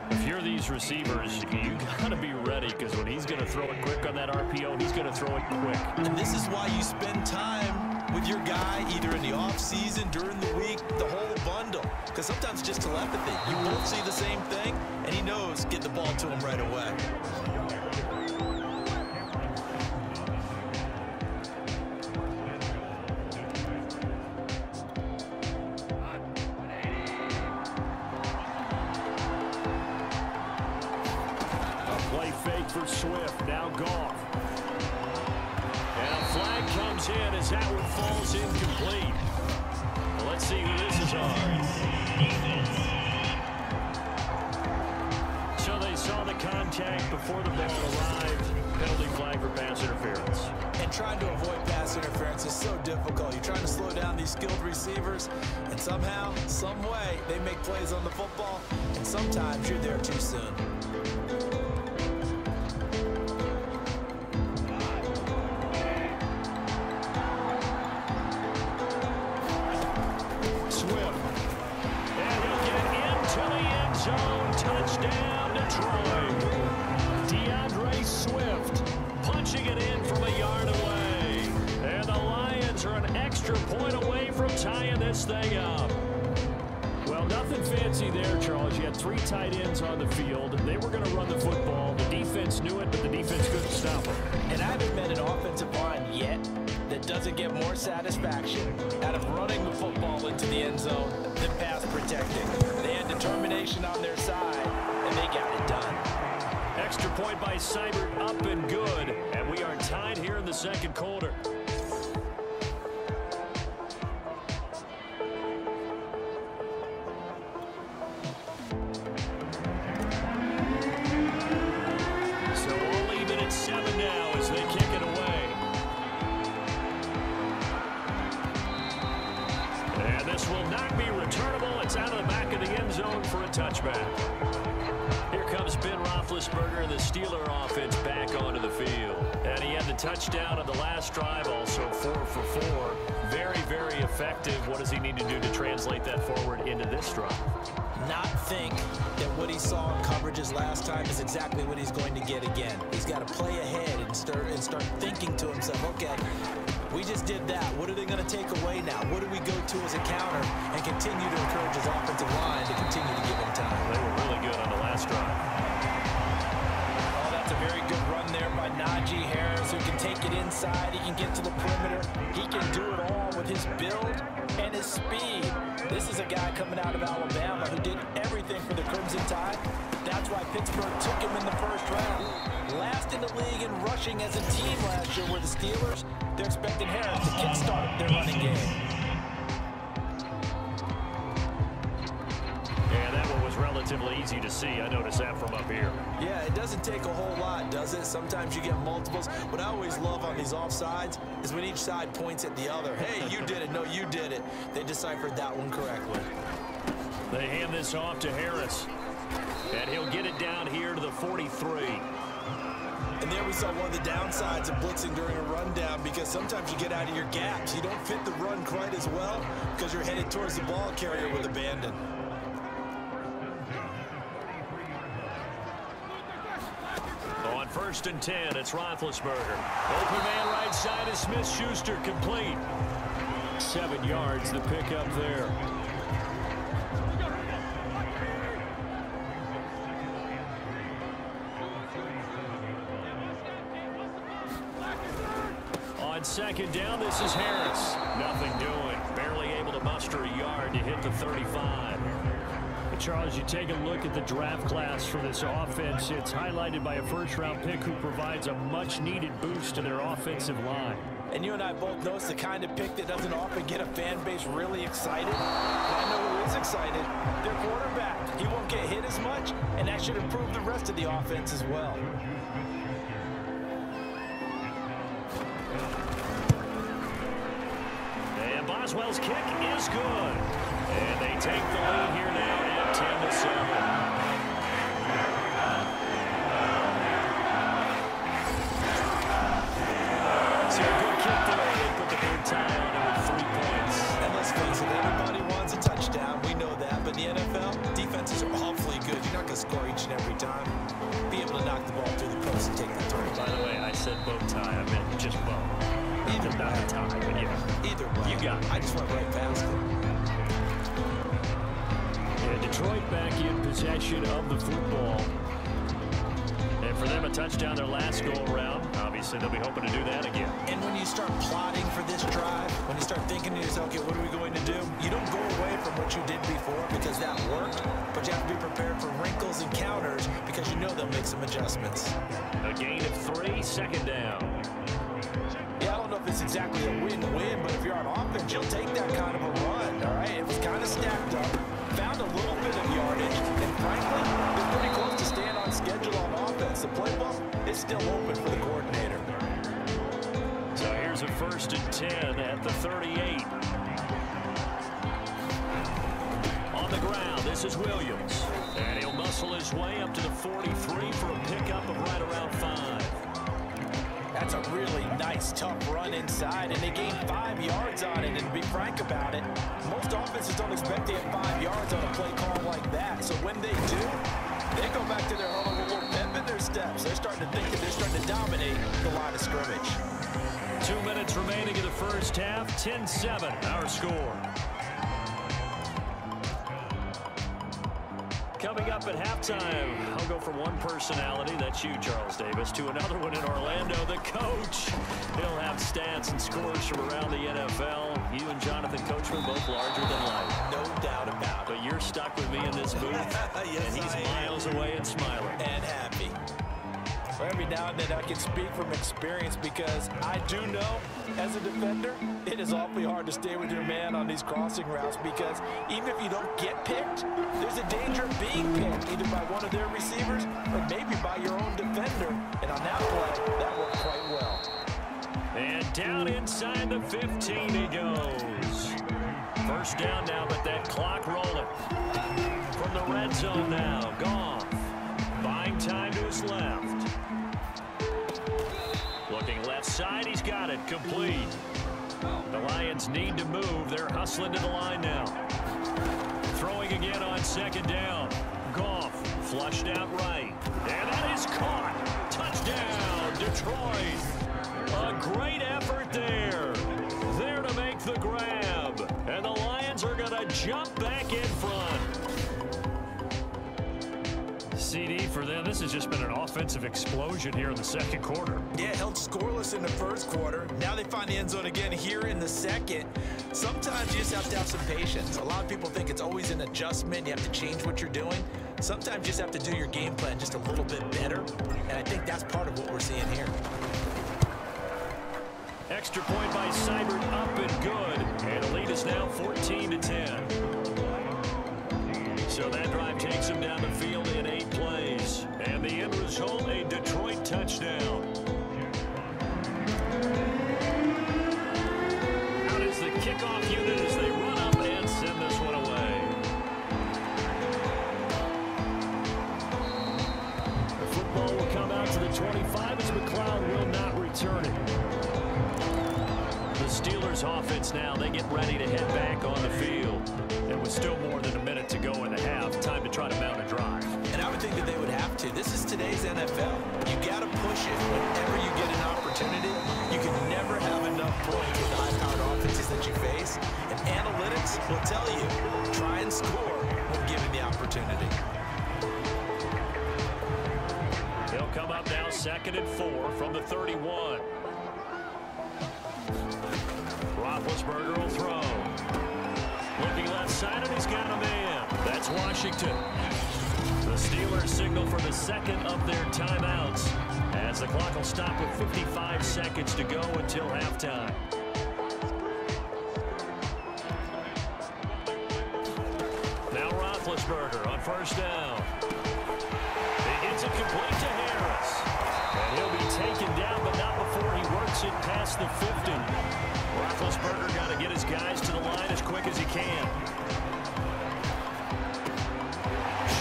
If you're these receivers, you got to be ready because when he's going to throw it quick on that RPO, he's going to throw it quick. And this is why you spend time with your guy either in the offseason, during the week, the whole bundle. Because sometimes it's just telepathy. You both see the same thing, and he knows get the ball to him right away. in as that one falls incomplete. Well, let's see who this is on. So they saw the contact before the ball arrived. Penalty flag for pass interference. And trying to avoid pass interference is so difficult. You're trying to slow down these skilled receivers, and somehow, some way, they make plays on the football, and sometimes you're there too soon. Touchdown, Detroit. DeAndre Swift punching it in from a yard away. And the Lions are an extra point away from tying this thing up. Well, nothing fancy there, Charles. You had 3 tight ends on the field. They were going to run the football. The defense knew it, but the defense couldn't stop them. And I haven't met an offensive line yet that doesn't get more satisfaction out of running the football into the end zone than pass protecting. They had determination on their side, and they got it done. Extra point by Seibert, up and good. And we are tied here in the second quarter. So all even at 7 now as they kick it away. And this will not be returnable. It's out of the back of the end zone for a touchback. Here comes Ben Roethlisberger and the Steeler offense back onto the field. And he had the touchdown on the last drive, also 4 for 4. Very, very effective. What does he need to do to translate that forward into this drive? Not think that what he saw in coverages last time is exactly what he's going to get again. He's got to play ahead and start thinking to himself, okay, we just did that. What are they going to take away now? What do we go to as a counter? And continue to encourage his offensive line to continue to give him time. They were really good on the last drive. Oh, that's a very good run there by Najee Harris, who can take it inside. He can get to the perimeter. He can do it all with his build and his speed. This is a guy coming out of Alabama who did everything for the Crimson Tide. That's why Pittsburgh took him in the first round. Last in the league in rushing as a team last year were the Steelers. They're expecting Harris to kickstart their running game. And that one was relatively easy to see. I noticed that from up here. Yeah, it doesn't take a whole lot, does it? Sometimes you get multiples. What I always love on these offsides is when each side points at the other. Hey, you did it. No, you did it. They deciphered that one correctly. They hand this off to Harris. And he'll get it down here to the 43. And there we saw one of the downsides of blitzing during a rundown, because sometimes you get out of your gaps. You don't fit the run quite as well because you're headed towards the ball carrier with abandon. On 1st and 10, it's Roethlisberger. Open man right side is Smith-Schuster, complete. 7 yards, the pickup there. On 2nd down, this is Harris. Nothing doing. Barely able to muster a yard to hit the 35. Charles, you take a look at the draft class for this offense. It's highlighted by a first-round pick who provides a much-needed boost to their offensive line. And you and I both know it's the kind of pick that doesn't often get a fan base really excited. But I know who is excited. Their quarterback. He won't get hit as much, and that should improve the rest of the offense as well. And Boswell's kick is good. And they take the lead here now at 10-7. So a good kick there. They put the big tie on it with 3 points. And let's face it, everybody wants a touchdown. We know that. But in the NFL, defenses are awfully good. You're not going to score each and every time. Be able to knock the ball through the post and take the throw. By the way, I said bow tie. I meant just bow. Either not way. a tie, but yeah. Either way. You got it. I just went right past it. Yeah, Detroit back in possession of the football. And for them, a touchdown their last go-around. Obviously, they'll be hoping to do that again. And when you start plotting for this drive, when you start thinking to yourself, okay, what are we going to do? You don't go away from what you did before because that worked, but you have to be prepared for wrinkles and counters because you know they'll make some adjustments. A gain of 3, 2nd down. Yeah, I don't know if it's was exactly a win-win, but if you're on offense, you'll take that kind of a run, all right? It was kind of stacked up, found a little bit of yardage, and frankly, they're pretty close to staying on schedule on offense. The playbook is still open for the coordinator. So here's a 1st and 10 at the 38. On the ground, this is Williams. And he'll muscle his way up to the 43 for a pickup of right around 5. That's a really nice, tough run inside, and they gained 5 yards on it. And to be frank about it, most offenses don't expect to get 5 yards on a play call like that. So when they do, they go back to their huddle with a little pep in their steps. They're starting to think that they're starting to dominate the line of scrimmage. 2 minutes remaining in the first half. 10-7, our score. Coming up at halftime, I'll go from one personality, that's you, Charles Davis, to another one in Orlando, the coach. He'll have stats and scores from around the NFL. You and Jonathan Coachman both larger than life. No doubt about it. But you're stuck with me in this booth, Yes, and he's miles away and smiling. And happy. Every now and then I can speak from experience because I do know, as a defender, it is awfully hard to stay with your man on these crossing routes because even if you don't get picked, there's a danger of being picked either by one of their receivers or maybe by your own defender. And on that play, that worked quite well. And down inside the 15 he goes. First down now, but that clock rolling. From the red zone now, Goff. Buying time to his left. Looking left side, he's got it, complete. The Lions need to move. They're hustling to the line now. Throwing again on 2nd down. Goff flushed out right. And that is caught. Touchdown, Detroit. A great effort there. There to make the grab. And the Lions are going to jump back in front. CD for them. This has just been an offensive explosion here in the 2nd quarter. Yeah, held scoreless in the 1st quarter. Now they find the end zone again here in the 2nd. Sometimes you just have to have some patience. A lot of people think it's always an adjustment. You have to change what you're doing. Sometimes you just have to do your game plan just a little bit better. And I think that's part of what we're seeing here. Extra point by Seibert, up and good. And the lead is now 14-10. So that drive takes him down the field in 8 plays. And the end result, a Detroit touchdown. Out is the kickoff unit as they run up and send this one away. The football will come out to the 25 as McLeod will not return it. The Steelers offense now, they get ready to head back on the field. And with still more than a minute to go in the half, time to try to mount a drive. And I would think that they would have to. This is today's NFL. You got to push it whenever you get an opportunity. You can never have enough points with the high-powered offenses that you face. And analytics will tell you, try and score when given the opportunity. They'll come up now 2nd and 4 from the 31. Roethlisberger will throw. Looking left side, and he's got a man. That's Washington. The Steelers signal for the 2nd of their timeouts as the clock will stop with 55 seconds to go until halftime. Now Roethlisberger on 1st down. He gets it complete to Harris. And he'll be taken down, but not before he works it past the 50. Roethlisberger got to get his guys to the line as quick as he can.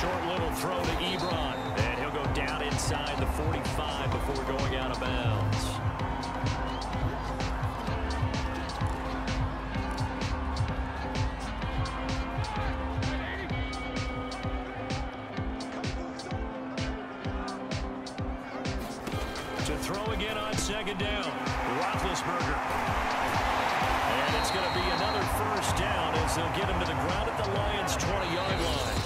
Short little throw to Ebron. And he'll go down inside the 45 before going out of bounds. To throw again on 2nd down. Roethlisberger. And it's going to be another 1st down as they'll get him to the ground at the Lions' 20-yard line.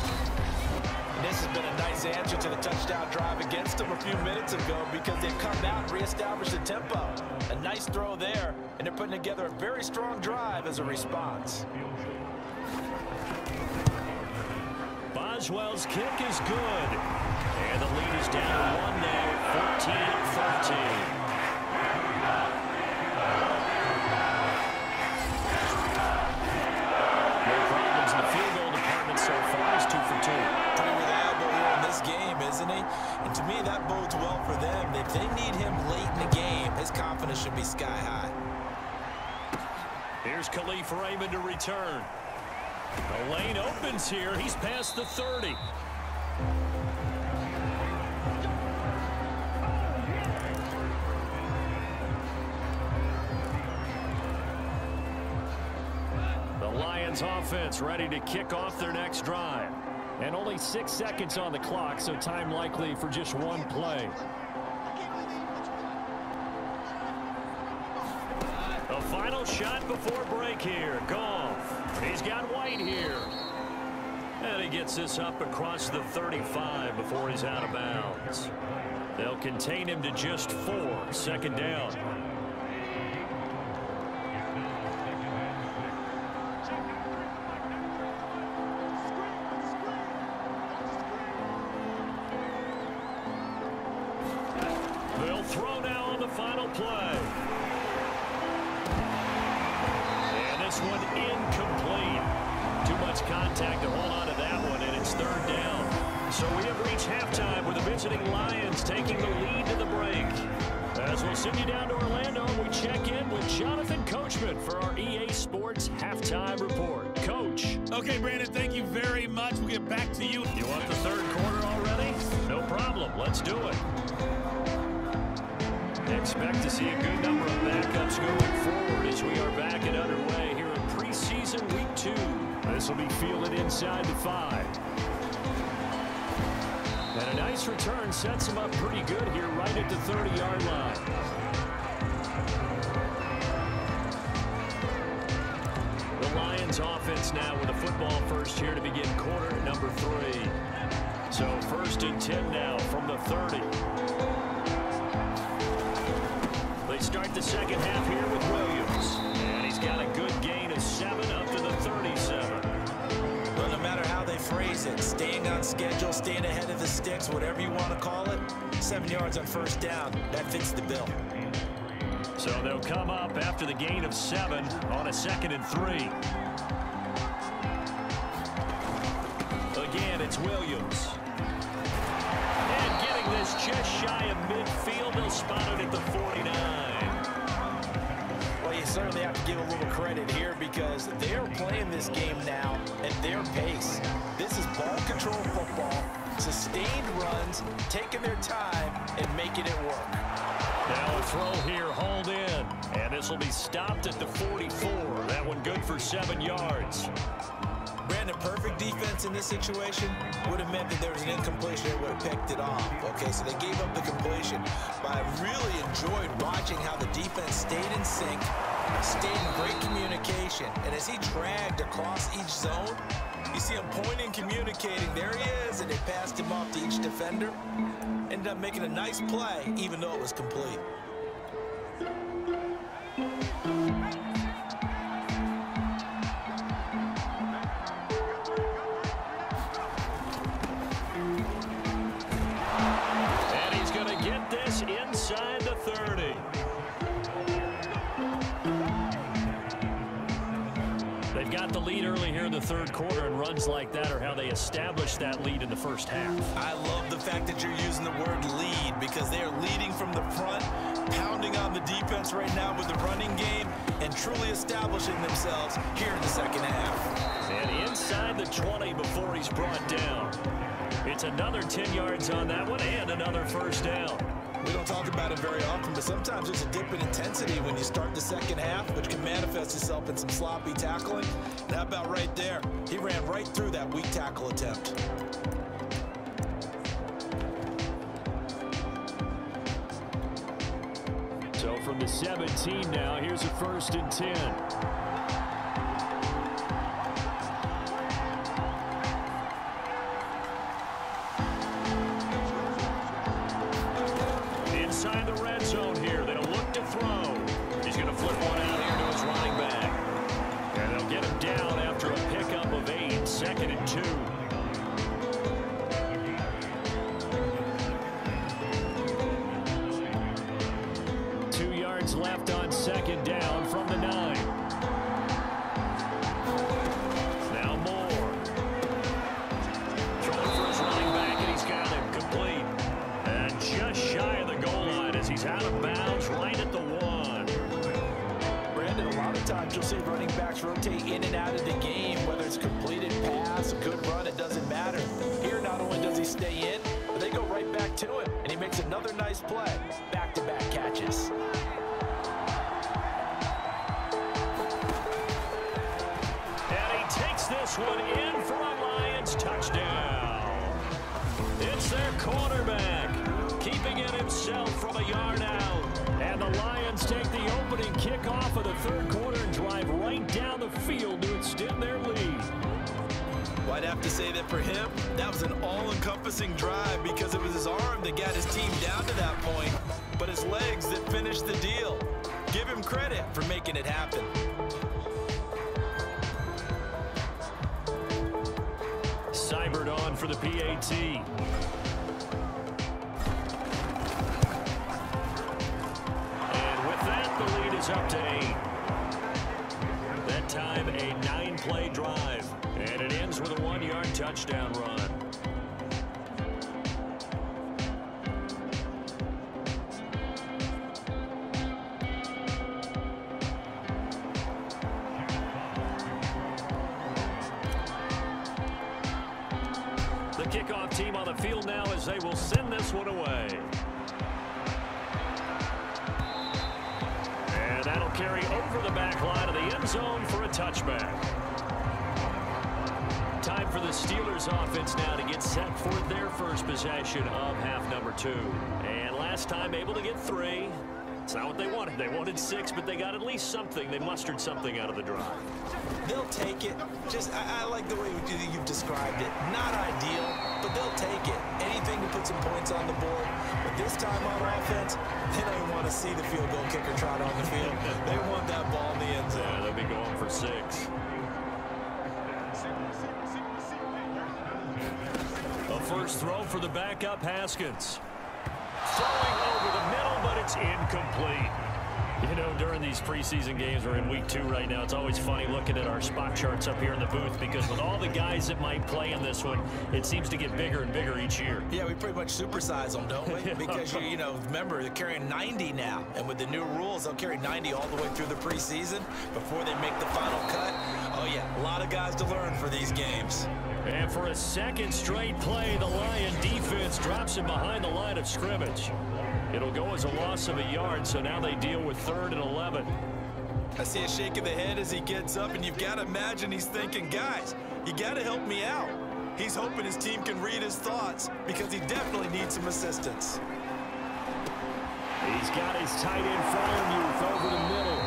And this has been a nice answer to the touchdown drive against them a few minutes ago because they've come out and reestablished the tempo. A nice throw there, and they're putting together a very strong drive as a response. Boswell's kick is good. And the lead is down to 1 now, 14-13. And to me, that bodes well for them. If they need him late in the game, his confidence should be sky high. Here's Khalif Raymond to return. The lane opens here. He's past the 30. The Lions offense ready to kick off their next drive. And only 6 seconds on the clock, so time likely for just one play. The final shot before break here. Goff. He's got White here. And he gets this up across the 35 before he's out of bounds. They'll contain him to just 4. Second down. They'll throw now on the final play. And this one incomplete. Too much contact to hold on to that one, and it's third down. So we have reached halftime with the visiting Lions taking the lead to the break. As we'll send you down to Orlando, we check in with Jonathan Coachman for our EA Sports Halftime Report. Coach. Okay, Brandon, thank you very much. We'll get back to you. You want the third quarter already? No problem. Let's do it. Expect to see a good number of backups going forward as we are back and underway here in preseason week 2. This will be fielded inside the 5. And a nice return sets him up pretty good here right at the 30-yard line. The Lions offense now with a football first here to begin quarter number 3. So 1st and 10 now from the 30. They start the second half here with Williams. And he's got a good gain of 7 up to the 37. Well, no matter how they phrase it, staying on schedule, staying ahead of the sticks, whatever you want to call it, 7 yards on first down, that fits the bill. So they'll come up after the gain of 7 on a 2nd and 3. Again, it's Williams. And getting this just shy of midfield, they'll spot it at the 49. Well, you certainly have to give a little credit here because they're playing this game now at their pace. This is ball control football, sustained runs, taking their time and making it work. Now a throw here, hauled in, and this will be stopped at the 44. That one good for 7 yards. Brandon, perfect defense in this situation would have meant that there was an incompletion that would have picked it off. Okay, so they gave up the completion. But I really enjoyed watching how the defense stayed in sync, stayed in great communication. And as he dragged across each zone, you see him pointing, communicating. There he is, and they passed him off to each defender. Ended up making a nice play, even though it was complete. And he's going to get this inside the 30. They've got the lead early here in the third quarter, and runs like that are how they established that lead in the first half. I love the fact that you're using the word lead because they are leading from the front, pounding on the defense right now with the running game, and truly establishing themselves here in the second half. And inside the 20 before he's brought down. It's another 10 yards on that one and another first down. We don't talk about it very often, but sometimes there's a dip in intensity when you start the second half, which can manifest itself in some sloppy tackling. And how about right there? He ran right through that weak tackle attempt. So from the 17 now, here's a 1st and 10. Inside the red zone here, they'll look to throw. He's going to flip one out here to his running back. And they'll get him down after a pickup of 8, 2nd and 2. Left on 2nd down from the 9. Now Moore. Throwing for his running back, and he's got him complete. is out of bounds right at the 1. Brandon, a lot of times you'll see running backs rotate in and out of the game, whether it's completed pass, a good run, it doesn't matter. Here, not only does he stay in, but they go right back to him, and he makes another nice play. Back-to-back catches. And he takes this one in for a Lions touchdown. It's their quarterback, keeping it himself from a yard out. And the Lions take the opening kickoff of the third quarter and drive right down the field to extend their lead. Well, I'd have to say that for him, that was an all-encompassing drive because it was his arm that got his team down to that point, but his legs that finished the deal. Give him credit for making it happen. Seibert on for the PAT. And with that, the lead is up to 8. That time, a 9-play drive. And it ends with a 1-yard touchdown run. The kickoff team on the field now as they will send this one away. And that'll carry over the back line of the end zone for a touchback. Time for the Steelers offense now to get set for their first possession of half number 2. And last time able to get 3. It's not what they wanted. They wanted 6, but they got at least something. They mustered something out of the drive. They'll take it. I like the way you've described it. Not ideal, but they'll take it. Anything to put some points on the board. But this time on offense, they don't even want to see the field goal kicker trot on the field. They want that ball in the end zone. Yeah, they'll be going for 6. A first throw for the backup, Haskins. Throwing over the middle, but it's incomplete. You know, during these preseason games, we're in week 2 right now, it's always funny looking at our spot charts up here in the booth because with all the guys that might play in this one, it seems to get bigger and bigger each year. Yeah, we pretty much supersize them, don't we? Because, you know, remember, they're carrying 90 now. And with the new rules, they'll carry 90 all the way through the preseason before they make the final cut. Oh, yeah, a lot of guys to learn for these games. And for a second straight play, the Lion defense drops him behind the line of scrimmage. It'll go as a loss of a yard, so now they deal with 3rd and 11. I see a shake of the head as he gets up, and you've got to imagine he's thinking, guys, you got to help me out. He's hoping his team can read his thoughts because he definitely needs some assistance. He's got his tight end Freiermuth over the middle.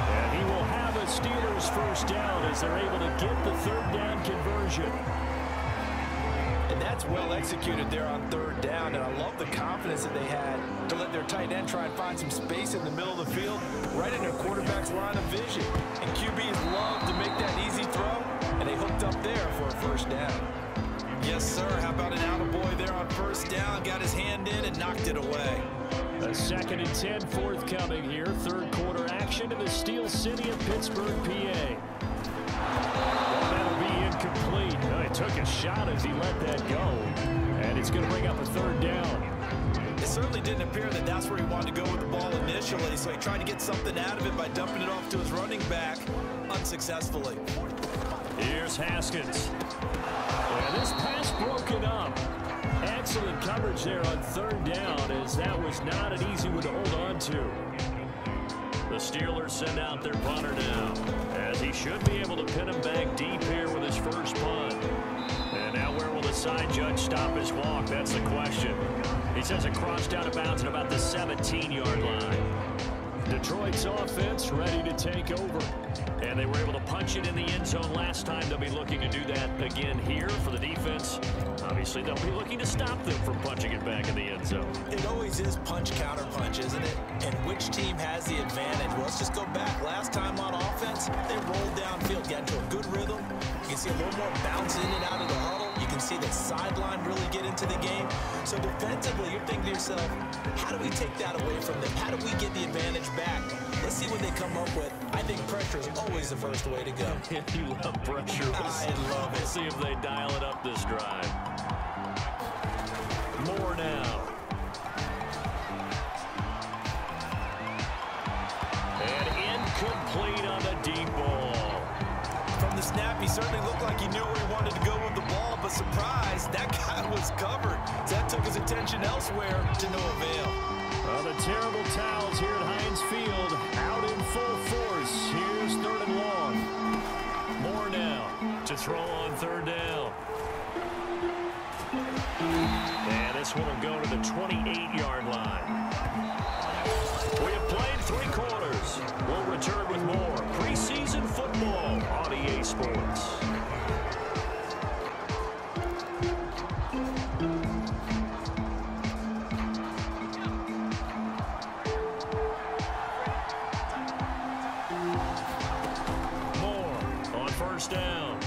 And he will have a Steelers first down as they're able to get the 3rd down conversion. And that's well executed there on 3rd down, and I love the confidence that they had to let their tight end try and find some space in the middle of the field, right in their quarterback's line of vision. And QBs love to make that easy throw, and they hooked up there for a first down. Yes, sir. How about an attaboy there on 1st down? Got his hand in and knocked it away. A 2nd and 10 forthcoming here. 3rd quarter action in the Steel City of Pittsburgh, PA. That'll be incomplete. He took a shot as he let that go. And it's going to bring up a 3rd down. It certainly didn't appear that that's where he wanted to go with the ball initially, so he tried to get something out of it by dumping it off to his running back unsuccessfully. Here's Haskins. And this pass broken up. Excellent coverage there on 3rd down as that was not an easy one to hold on to. The Steelers send out their punter now as he should be able to pin him back deep here with his first punt. And now where will the side judge stop his walk? That's the question. He says it crossed out of bounds at about the 17-yard line. Detroit's offense ready to take over. And they were able to punch it in the end zone last time. They'll be looking to do that again here for the defense. Obviously, they'll be looking to stop them from punching it back in the end zone. It always is punch-counter-punch, isn't it? And which team has the advantage? Well, let's just go back. Last time on offense, they rolled downfield, got into a good rhythm. You can see a little more bounce in and out of the huddle. You can see the sideline really get into the game. So defensively, you're thinking to yourself, how do we take that away from them? How do we get the advantage back? Let's see what they come up with. I think pressure is always the first way to go. You love pressure. I love it. We'll see if they dial it up this drive. Moore now. surprise, that guy was covered. So that took his attention elsewhere to no avail. Well, the terrible towels here at Heinz Field out in full force. Here's 3rd and long. Moore now to throw on 3rd down. And this one will go to the 28-yard line. We have played 3 quarters. We'll return with more preseason football on EA Sports. Moore on 1st down.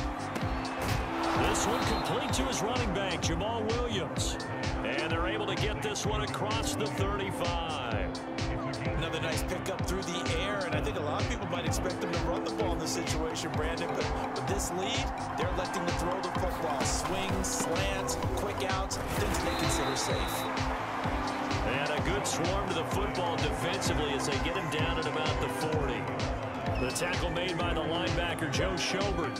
This one complete to his running back, Jamal Williams. And they're able to get this one across the 35. Another nice pickup through the air, and I think a lot of people might expect them to run the ball in this situation, Brandon, but with this lead, they're electing to throw the football. Swings, slants, quick outs, things they consider safe. And a good swarm to the football defensively as they get him down at about the 40. The tackle made by the linebacker, Joe Schobert.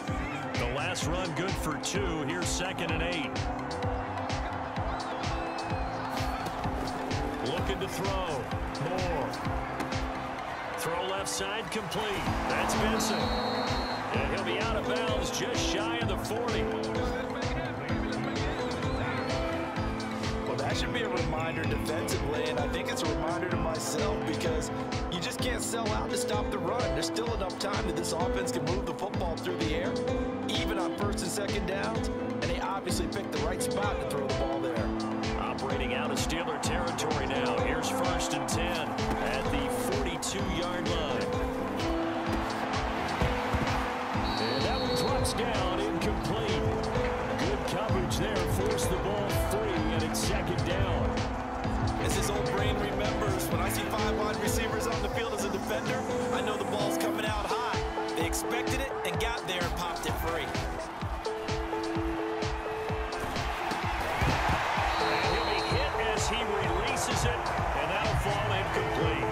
The last run good for 2. Here's 2nd and 8. Looking to throw. Moore. Throw left side complete. That's Benson. And he'll be out of bounds just shy of the 40. Well, that should be a reminder defensively, and I think it's a reminder to myself because you just can't sell out to stop the run. There's still enough time that this offense can move the football through the air, even on 1st and 2nd downs, and they obviously picked the right spot to throw the ball there. Operating out of Steeler territory now. Here's 1st and 10 at the 42-yard line. And that one drops down, incomplete. Good coverage there, forced the ball free, and it's 2nd down. As his old brain remembers, when I see 5 wide receivers on the field as a defender, I know the ball's coming out high. They expected it and got there and popped it free. He releases it, and that'll fall incomplete.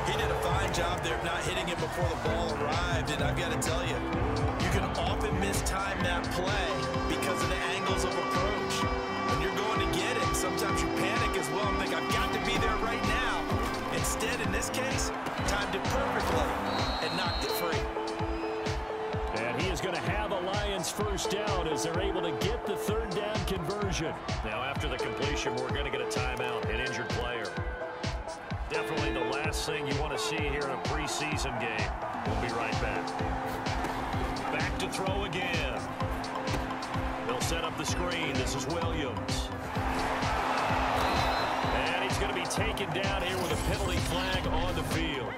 He did a fine job there of not hitting it before the ball arrived, and I've got to tell you, you can often mistime that play because of the angles of approach. When you're going to get it, sometimes you panic as well and think, I've got to be there right now. Instead, in this case, timed it perfectly and knocked it free. And he is going to have a Lions 1st down as they're able to get the 3rd down conversion. Now, after the completion, we're going to get a timeout, an injured player. Definitely the last thing you want to see here in a preseason game. We'll be right back. Back to throw again. They'll set up the screen. This is Williams. And he's going to be taken down here with a penalty flag on the field.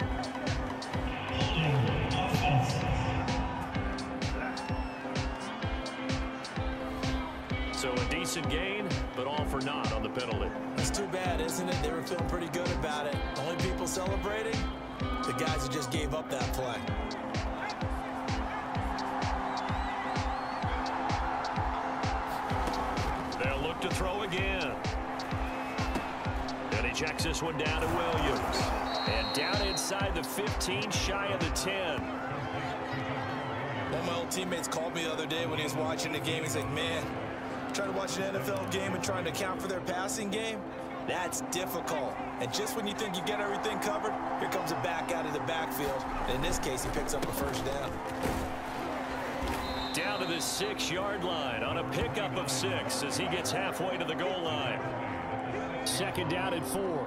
So a decent gain, but all for naught on the penalty. It's too bad, isn't it? They were feeling pretty good about it. Only people celebrating? The guys who just gave up that play. They'll look to throw again. And he checks this one down to Williams. And down inside the 15, shy of the 10. One of my old teammates called me the other day when he was watching the game. He's like, man, trying to watch an NFL game and trying to account for their passing game, that's difficult. And just when you think you get everything covered, here comes a back out of the backfield. And in this case, he picks up a 1st down. Down to the 6-yard line on a pickup of 6 as he gets halfway to the goal line. 2nd down and 4.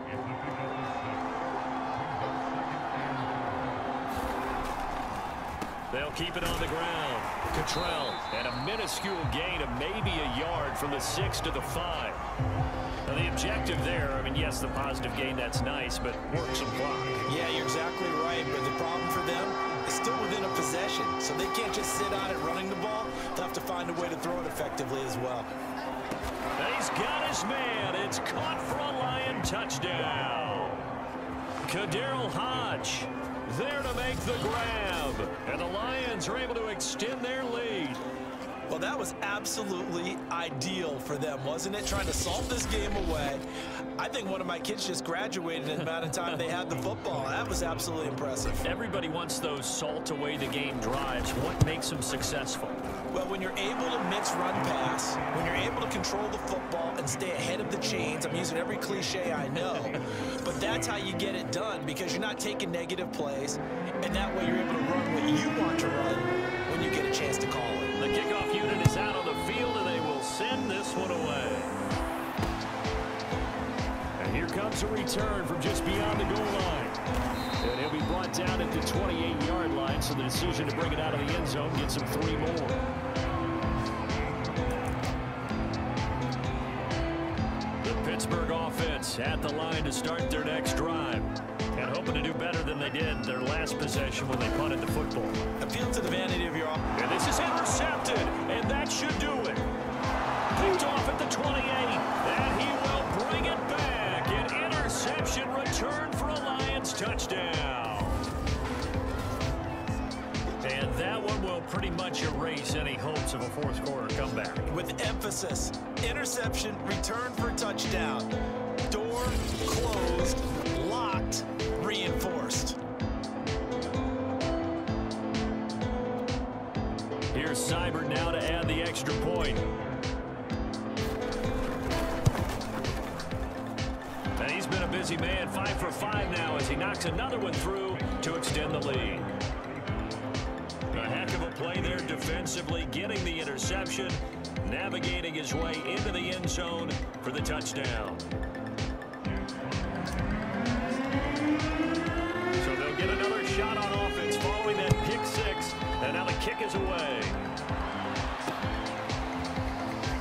They'll keep it on the ground. Cottrell, and a minuscule gain of maybe a yard from the 6 to the 5. Now the objective there, I mean, yes, the positive gain, that's nice, but work some clock. Yeah, you're exactly right, but the problem for them is still within a possession, so they can't just sit on it running the ball. They'll have to find a way to throw it effectively as well. And he's got his man. It's caught for a Lion touchdown. KhaDarel Hodge there to make the grab. And the Lions are able to extend their lead. Well, that was absolutely ideal for them, wasn't it? Trying to salt this game away. I think one of my kids just graduated in the amount of time they had the football. That was absolutely impressive. Everybody wants those salt away the game drives. What makes them successful? Well, when you're able to mix run-pass, when you're able to control the football and stay ahead of the chains, I'm using every cliche I know, but that's how you get it done because you're not taking negative plays, and that way you're able to run what you want to run when you get a chance to call it. The kickoff unit is out on the field, and they will send this one away. And here comes a return from just beyond the goal line. And he'll be brought down at the 28-yard line, so the decision to bring it out of the end zone gets him 3 more. The Pittsburgh offense at the line to start their next drive. And hoping to do better than they did their last possession when they punted the football. Appeal to the vanity of your offense. And this is intercepted, and that should do it. Picked off at the 28, and he will bring it back. An interception return for a Lions touchdown. And that one will pretty much erase any hopes of a fourth quarter comeback. With emphasis, interception, return for a touchdown. Door closed, locked, reinforced. Here's Seibert now to add the extra point. And he's been a busy man, 5 for 5 now as he knocks another one through to extend the lead. A heck of a play there defensively, getting the interception, navigating his way into the end zone for the touchdown. So they'll get another shot on offense following that pick 6, and now the kick is away.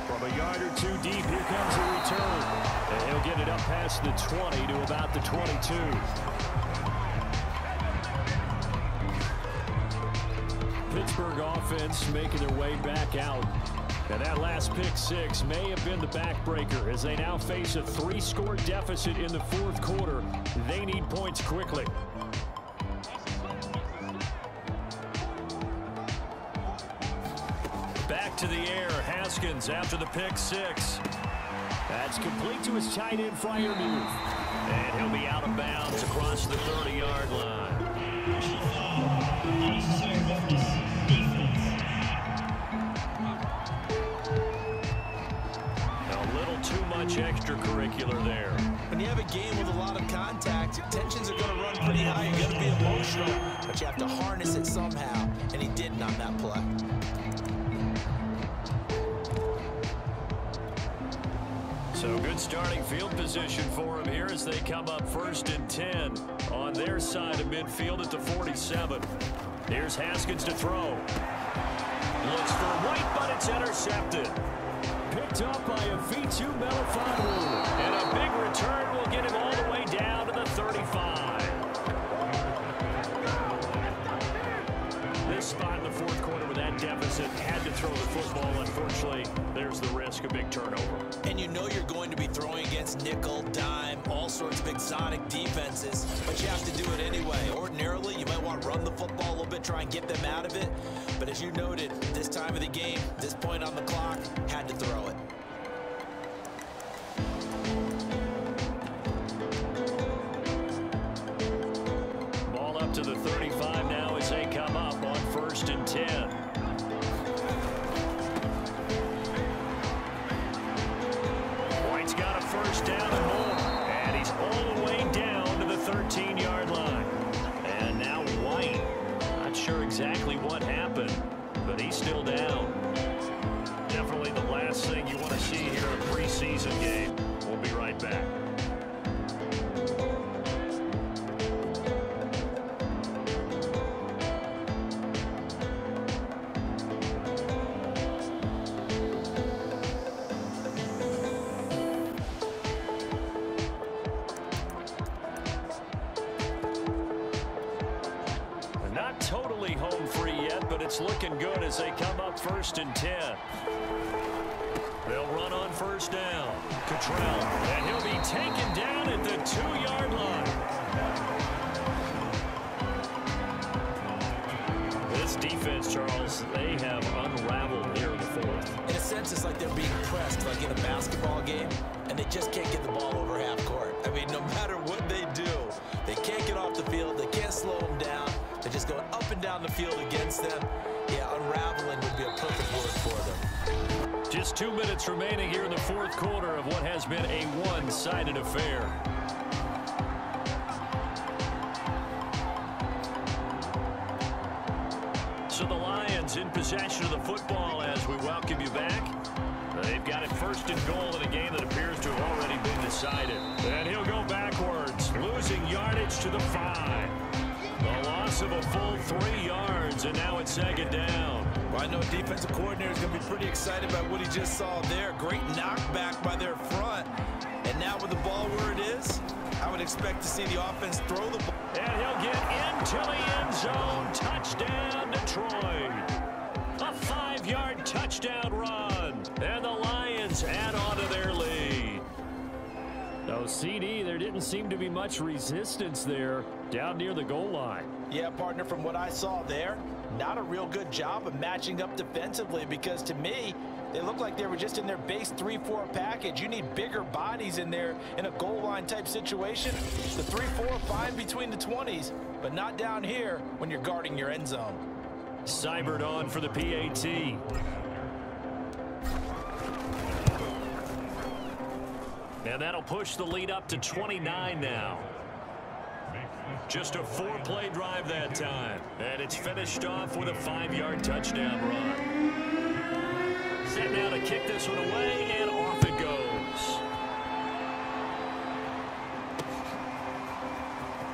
From a yard or 2 deep, here comes a return. And he'll get it up past the 20 to about the 22. Pittsburgh offense making their way back out. And that last pick 6 may have been the backbreaker as they now face a 3-score deficit in the fourth quarter. They need points quickly. Back to the air, Haskins after the pick 6. That's complete to his tight end, Freiermuth. And he'll be out of bounds across the 30-yard line. A little too much extracurricular there. When you have a game with a lot of contact, tensions are going to run pretty high. You're going to be emotional, but you have to harness it somehow, and he didn't on that play. So good starting field position for him here as they come up 1st and 10 on their side of midfield at the 47. Here's Haskins to throw. Looks for White, but it's intercepted. Picked up by a V2 Melifonwu. And a big return will get him all the way down to the 35. This spot in the fourth quarter with that deficit, had to throw the football. Unfortunately, there's the risk of big turnover. And you know you're going to be throwing against nickel, dime, all sorts of exotic defenses, but you have to do it anyway. Ordinarily, you might want to run the football a little bit, try and get them out of it. But as you noted, this time of the game, this point on the clock, had to throw it. Ball up to the 35 now as they come up on 1st and 10. White's got a first down and more, and he's all the way down to the 13-yard line. And now White, not sure exactly what happened, but he's still down. Definitely the last thing you want to see here in a preseason game. We'll be right back. Not totally home free yet, but it's looking good as they come up 1st and 10. They'll run on 1st down. Cottrell, and he'll be taken down at the 2-yard line. This defense, Charles, they have unraveled here in the fourth. In a sense, it's like they're being pressed like in a basketball game, and they just can't get the ball over half court. I mean, no matter what they do, they can't get off the field. They can't slow them down. They just just going up and down the field against them. Yeah, unraveling would be a perfect word for them. Just 2 minutes remaining here in the fourth quarter of what has been a one-sided affair. So the Lions in possession of the football as we welcome you back. They've got it first and goal in a game that appears to have already been decided. And he'll go backwards, losing yardage to the 5. The loss of a full 3 yards, and now it's second down. Well, I know defensive coordinator is going to be pretty excited about what he just saw there. Great knockback by their front. And now with the ball where it is, I would expect to see the offense throw the ball. And he'll get into the end zone. Touchdown, Detroit. A 5-yard touchdown run. And the Lions add on to their lead. No, CD, there didn't seem to be much resistance there down near the goal line. Yeah, partner, from what I saw there, not a real good job of matching up defensively, because to me, they look like they were just in their base 3-4 package. You need bigger bodies in there in a goal line type situation. The 3-4 fine between the 20s, but not down here when you're guarding your end zone. Seibert on for the PAT. And that'll push the lead up to 29 now. Just a 4-play drive that time. And it's finished off with a 5-yard touchdown run. Set now to kick this one away, and off it goes.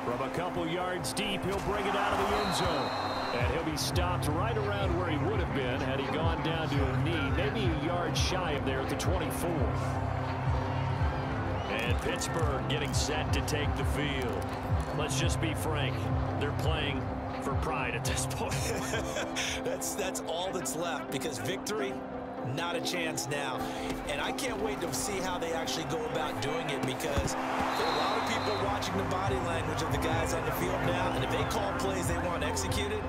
From a couple yards deep, he'll bring it out of the end zone. And he'll be stopped right around where he would have been had he gone down to a knee, maybe a yard shy of there at the 24. And Pittsburgh getting set to take the field. Let's just be frank. They're playing for pride at this point. That's all that's left, because victory, not a chance now. And I can't wait to see how they actually go about doing it, because there are a lot of people watching the body language of the guys on the field now, and if they call plays they want executed,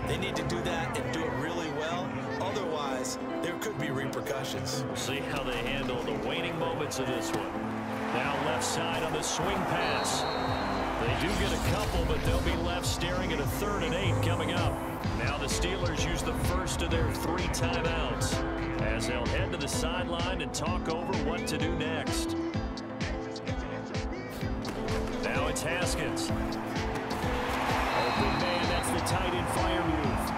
they need to do that and do it really well. Otherwise, there could be repercussions. We'll see how they handle the waning moments of this one. Now left side on the swing pass. They do get a couple, but they'll be left staring at a 3rd and 8 coming up. Now the Steelers use the first of their 3 timeouts as they'll head to the sideline and talk over what to do next. Now it's Haskins. Open man, that's the tight end Freiermuth.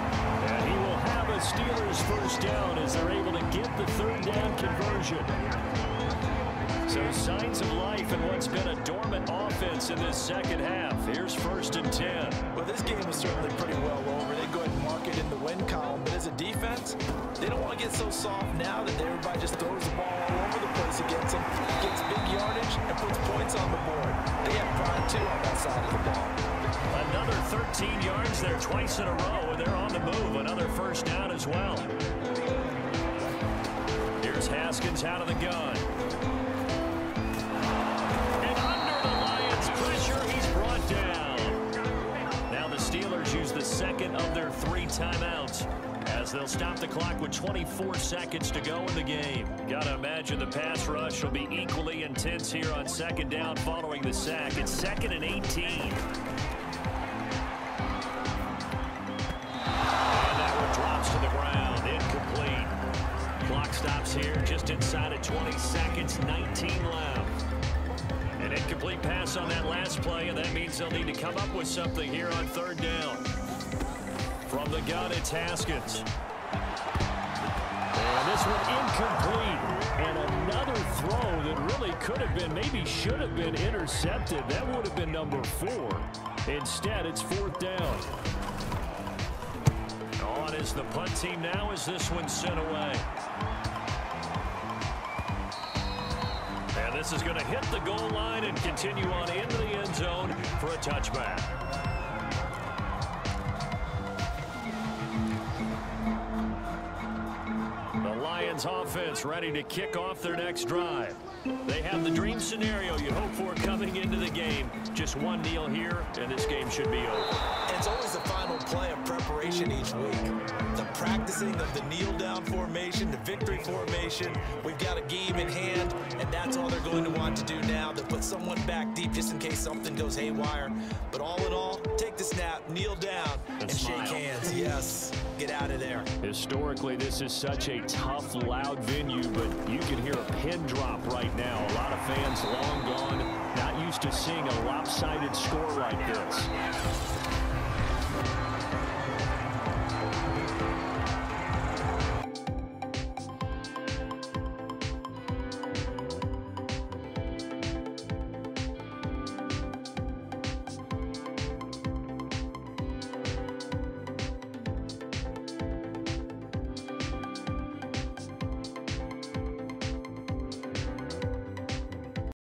And he will have a Steelers first down as they're able to get the 3rd down conversion. So signs of life in what's been a dormant offense in this second half. Here's 1st and 10. Well, this game is certainly pretty well over. They go ahead and mark it in the win column. But as a defense, they don't want to get so soft now that everybody just throws the ball all over the place against them, gets big yardage, and puts points on the board. They have pride, too, on that side of the ball. Another 13 yards there twice in a row, and they're on the move. Another first down as well. Here's Haskins out of the gun. Use the second of their 3 timeouts as they'll stop the clock with 24 seconds to go in the game. Gotta imagine the pass rush will be equally intense here on second down following the sack. It's 2nd and 18. And that one drops to the ground. Incomplete. Clock stops here just inside of 20 seconds, 19 left. An incomplete pass on that last play, and that means they'll need to come up with something here on 3rd down. From the gun, it's Haskins. And this one incomplete. And another throw that really could have been, maybe should have been intercepted. That would have been number 4. Instead, it's 4th down. On is the punt team now as this one's sent away. And this is going to hit the goal line and continue on into the end zone for a touchback. Lions offense ready to kick off their next drive. They have the dream scenario you hope for coming into the game. Just one kneel here, and this game should be over. And it's always the final play of preparation each week. The practicing of the kneel-down formation, the victory formation. We've got a game in hand, and that's all they're going to want to do now. They'll put someone back deep just in case something goes haywire. But all in all, take the snap, kneel down, and shake hands. Yes, get out of there. Historically, this is such a tough, loud venue, but you can hear a pin drop right now. A lot of fans long gone, not used to seeing a lopsided score like this.